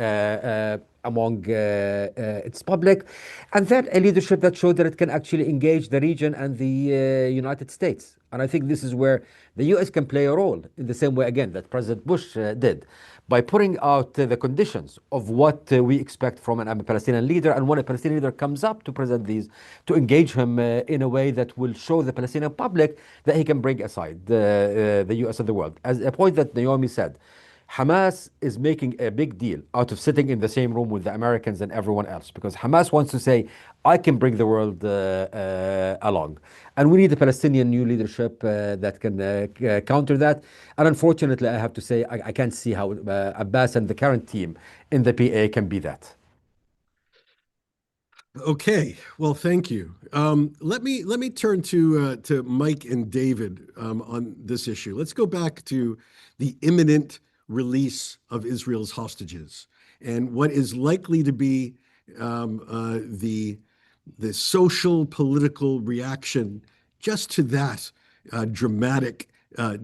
among its public. And then a leadership that showed that it can actually engage the region and the United States. And I think this is where the US can play a role in the same way, again, that President Bush did, by putting out the conditions of what we expect from a Palestinian leader. And when a Palestinian leader comes up to present these, to engage him in a way that will show the Palestinian public that he can bring aside the US and the world. As a point that Naomi said, Hamas is making a big deal out of sitting in the same room with the Americans and everyone else because Hamas wants to say, I can bring the world along. And we need a Palestinian new leadership that can counter that. And unfortunately, I have to say, I can't see how Abbas and the current team in the PA can be that. Okay, well, thank you. Let me turn to Mike and David on this issue. Let's go back to the imminent release of Israel's hostages and what is likely to be the social political reaction just to that dramatic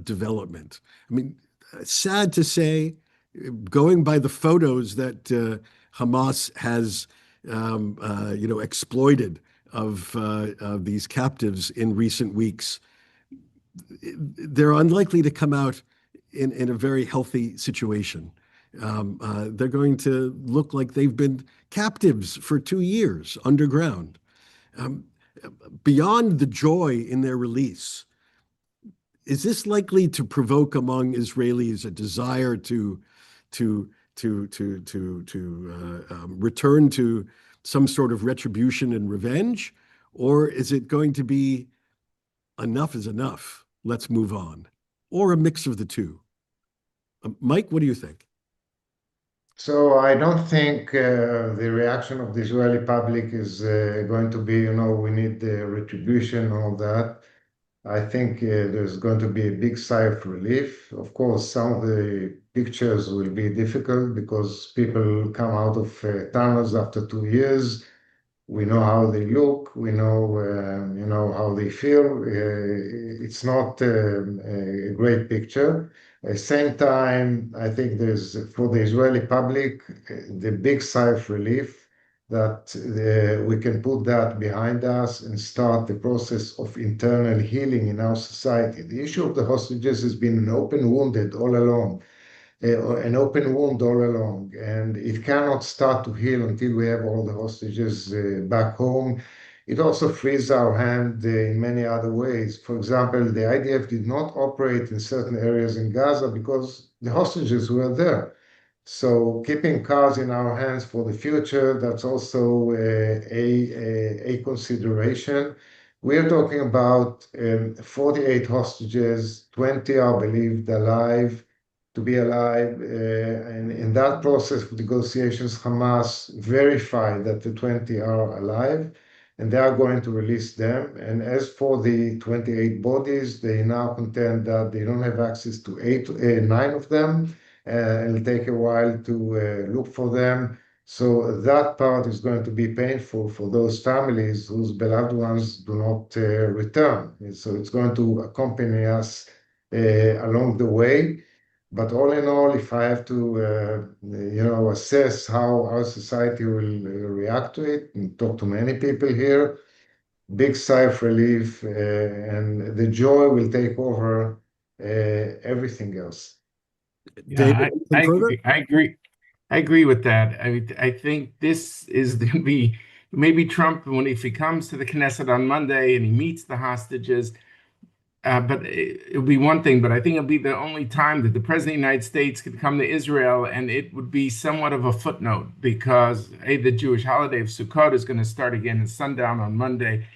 development. I mean, sad to say, going by the photos that Hamas has exploited of these captives in recent weeks, they're unlikely to come out in a very healthy situation. They're going to look like they've been captives for 2 years underground. Beyond the joy in their release, is this likely to provoke among Israelis a desire to return to some sort of retribution and revenge? Or is it going to be enough is enough, let's move on? Or a mix of the two? Mike, what do you think? So I don't think the reaction of the Israeli public is going to be, we need retribution and all that. I think there's going to be a big sigh of relief. Of course, some of the pictures will be difficult because people come out of tunnels after 2 years. We know how they look. We know, how they feel. It's not a great picture. At the same time, I think there's, for the Israeli public, the big sigh of relief that we can put that behind us and start the process of internal healing in our society. The issue of the hostages has been an open wound all along, and it cannot start to heal until we have all the hostages back home. It also frees our hand in many other ways. For example, the IDF did not operate in certain areas in Gaza because the hostages were there. So keeping cards in our hands for the future, that's also a consideration. We are talking about 48 hostages, 20 are believed to be alive. And in that process of negotiations, Hamas verified that the 20 are alive, and they are going to release them. And as for the 28 bodies, they now contend that they don't have access to 9 of them. It'll take a while to look for them. So that part is going to be painful for those families whose beloved ones do not return. So it's going to accompany us along the way. But all in all, if I have to, assess how our society will react to it, and talk to many people here, big sigh of relief, and the joy will take over everything else. Yeah, David, I agree with that. I think this is going to be maybe Trump, if he comes to the Knesset on Monday and he meets the hostages, but it'll be one thing, but I think it'll be the only time that the President of the United States could come to Israel, and it would be somewhat of a footnote because the Jewish holiday of Sukkot is going to start again at sundown on Monday.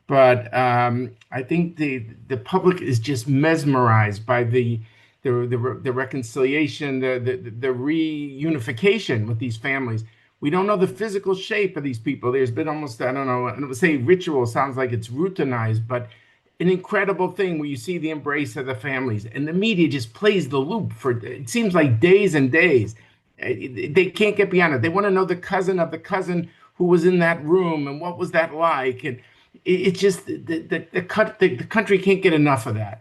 But I think the public is just mesmerized by the reconciliation, the reunification with these families. We don't know the physical shape of these people. There's been almost, I don't know, I would say ritual sounds like it's routinized, but an incredible thing where you see the embrace of the families, and the media just plays the loop for, it seems like days and days. They can't get beyond it. They want to know the cousin of the cousin who was in that room and what was that like. And it's just the country can't get enough of that.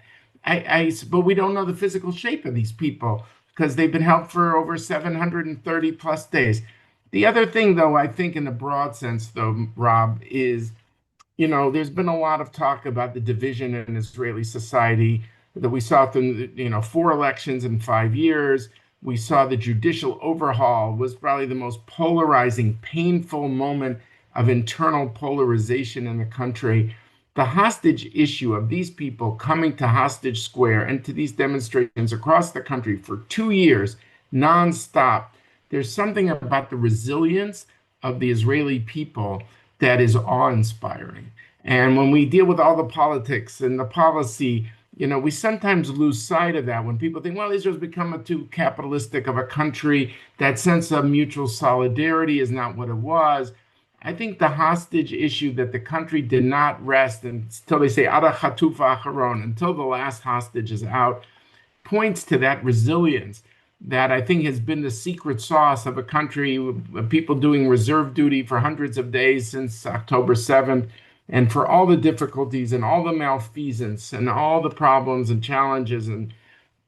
But we don't know the physical shape of these people because they've been held for over 730 plus days. The other thing, though, I think in a broad sense, though, Rob, is, there's been a lot of talk about the division in Israeli society that we saw through, 4 elections in 5 years. We saw the judicial overhaul was probably the most polarizing, painful moment of internal polarization in the country. The hostage issue of these people coming to Hostage Square and to these demonstrations across the country for 2 years nonstop. There's something about the resilience of the Israeli people that is awe-inspiring. And when we deal with all the politics and the policy, we sometimes lose sight of that when people think, well, Israel's become too capitalistic of a country. That sense of mutual solidarity is not what it was. I think the hostage issue that the country did not rest until they say, Ada Chatufa Acharon, until the last hostage is out, points to that resilience that I think has been the secret sauce of a country, people doing reserve duty for hundreds of days since October 7th, and for all the difficulties and all the malfeasance and all the problems and challenges, and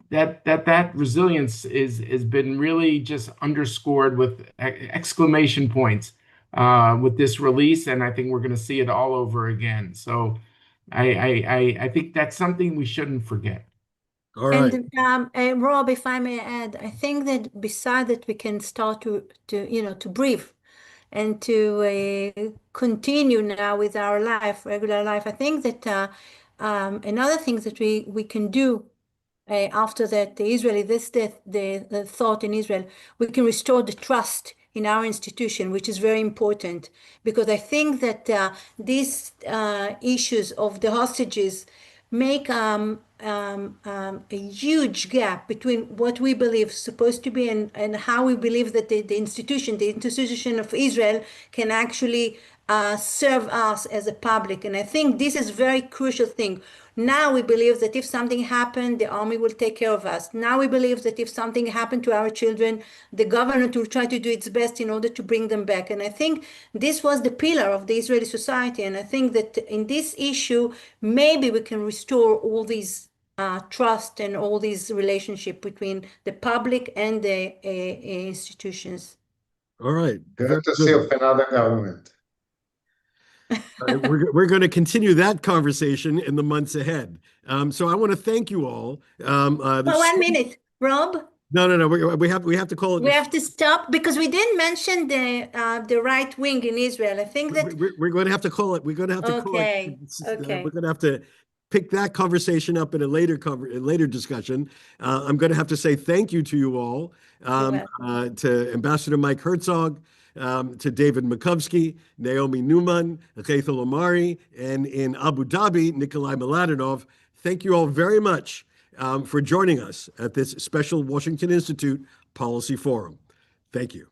that resilience has been really just underscored with exclamation points with this release, and I think we're going to see it all over again. So I think that's something we shouldn't forget. All right. And Rob, if I may add, I think that beside that we can start to breathe and to continue now with our life, regular life. I think that another thing that we can do after that, the thought in Israel, we can restore the trust in our institution, which is very important, because I think that these issues of the hostages make a huge gap between what we believe is supposed to be and how we believe that the institution of Israel can actually serve us as a public. And I think this is very crucial thing. Now we believe that if something happened, the army will take care of us. Now we believe that if something happened to our children, the government will try to do its best in order to bring them back. And I think this was the pillar of the Israeli society. And I think that in this issue, maybe we can restore all these trust and all these relationship between the public and the institutions. All right. Courtesy of another government. We're going to continue that conversation in the months ahead. So I want to thank you all. For 1 minute, Rob. No. We have to call it. We have to stop because we didn't mention the right wing in Israel. I think that we're going to have to call it. We're going to have to call it. Okay. We're going to have to pick that conversation up in a later discussion. I'm going to have to say thank you to you all, to Ambassador Mike Herzog, to David Makovsky, Neomi Neumann, Ghaith al-Omari, and in Abu Dhabi, Nickolay Mladenov. Thank you all very much for joining us at this special Washington Institute Policy Forum. Thank you.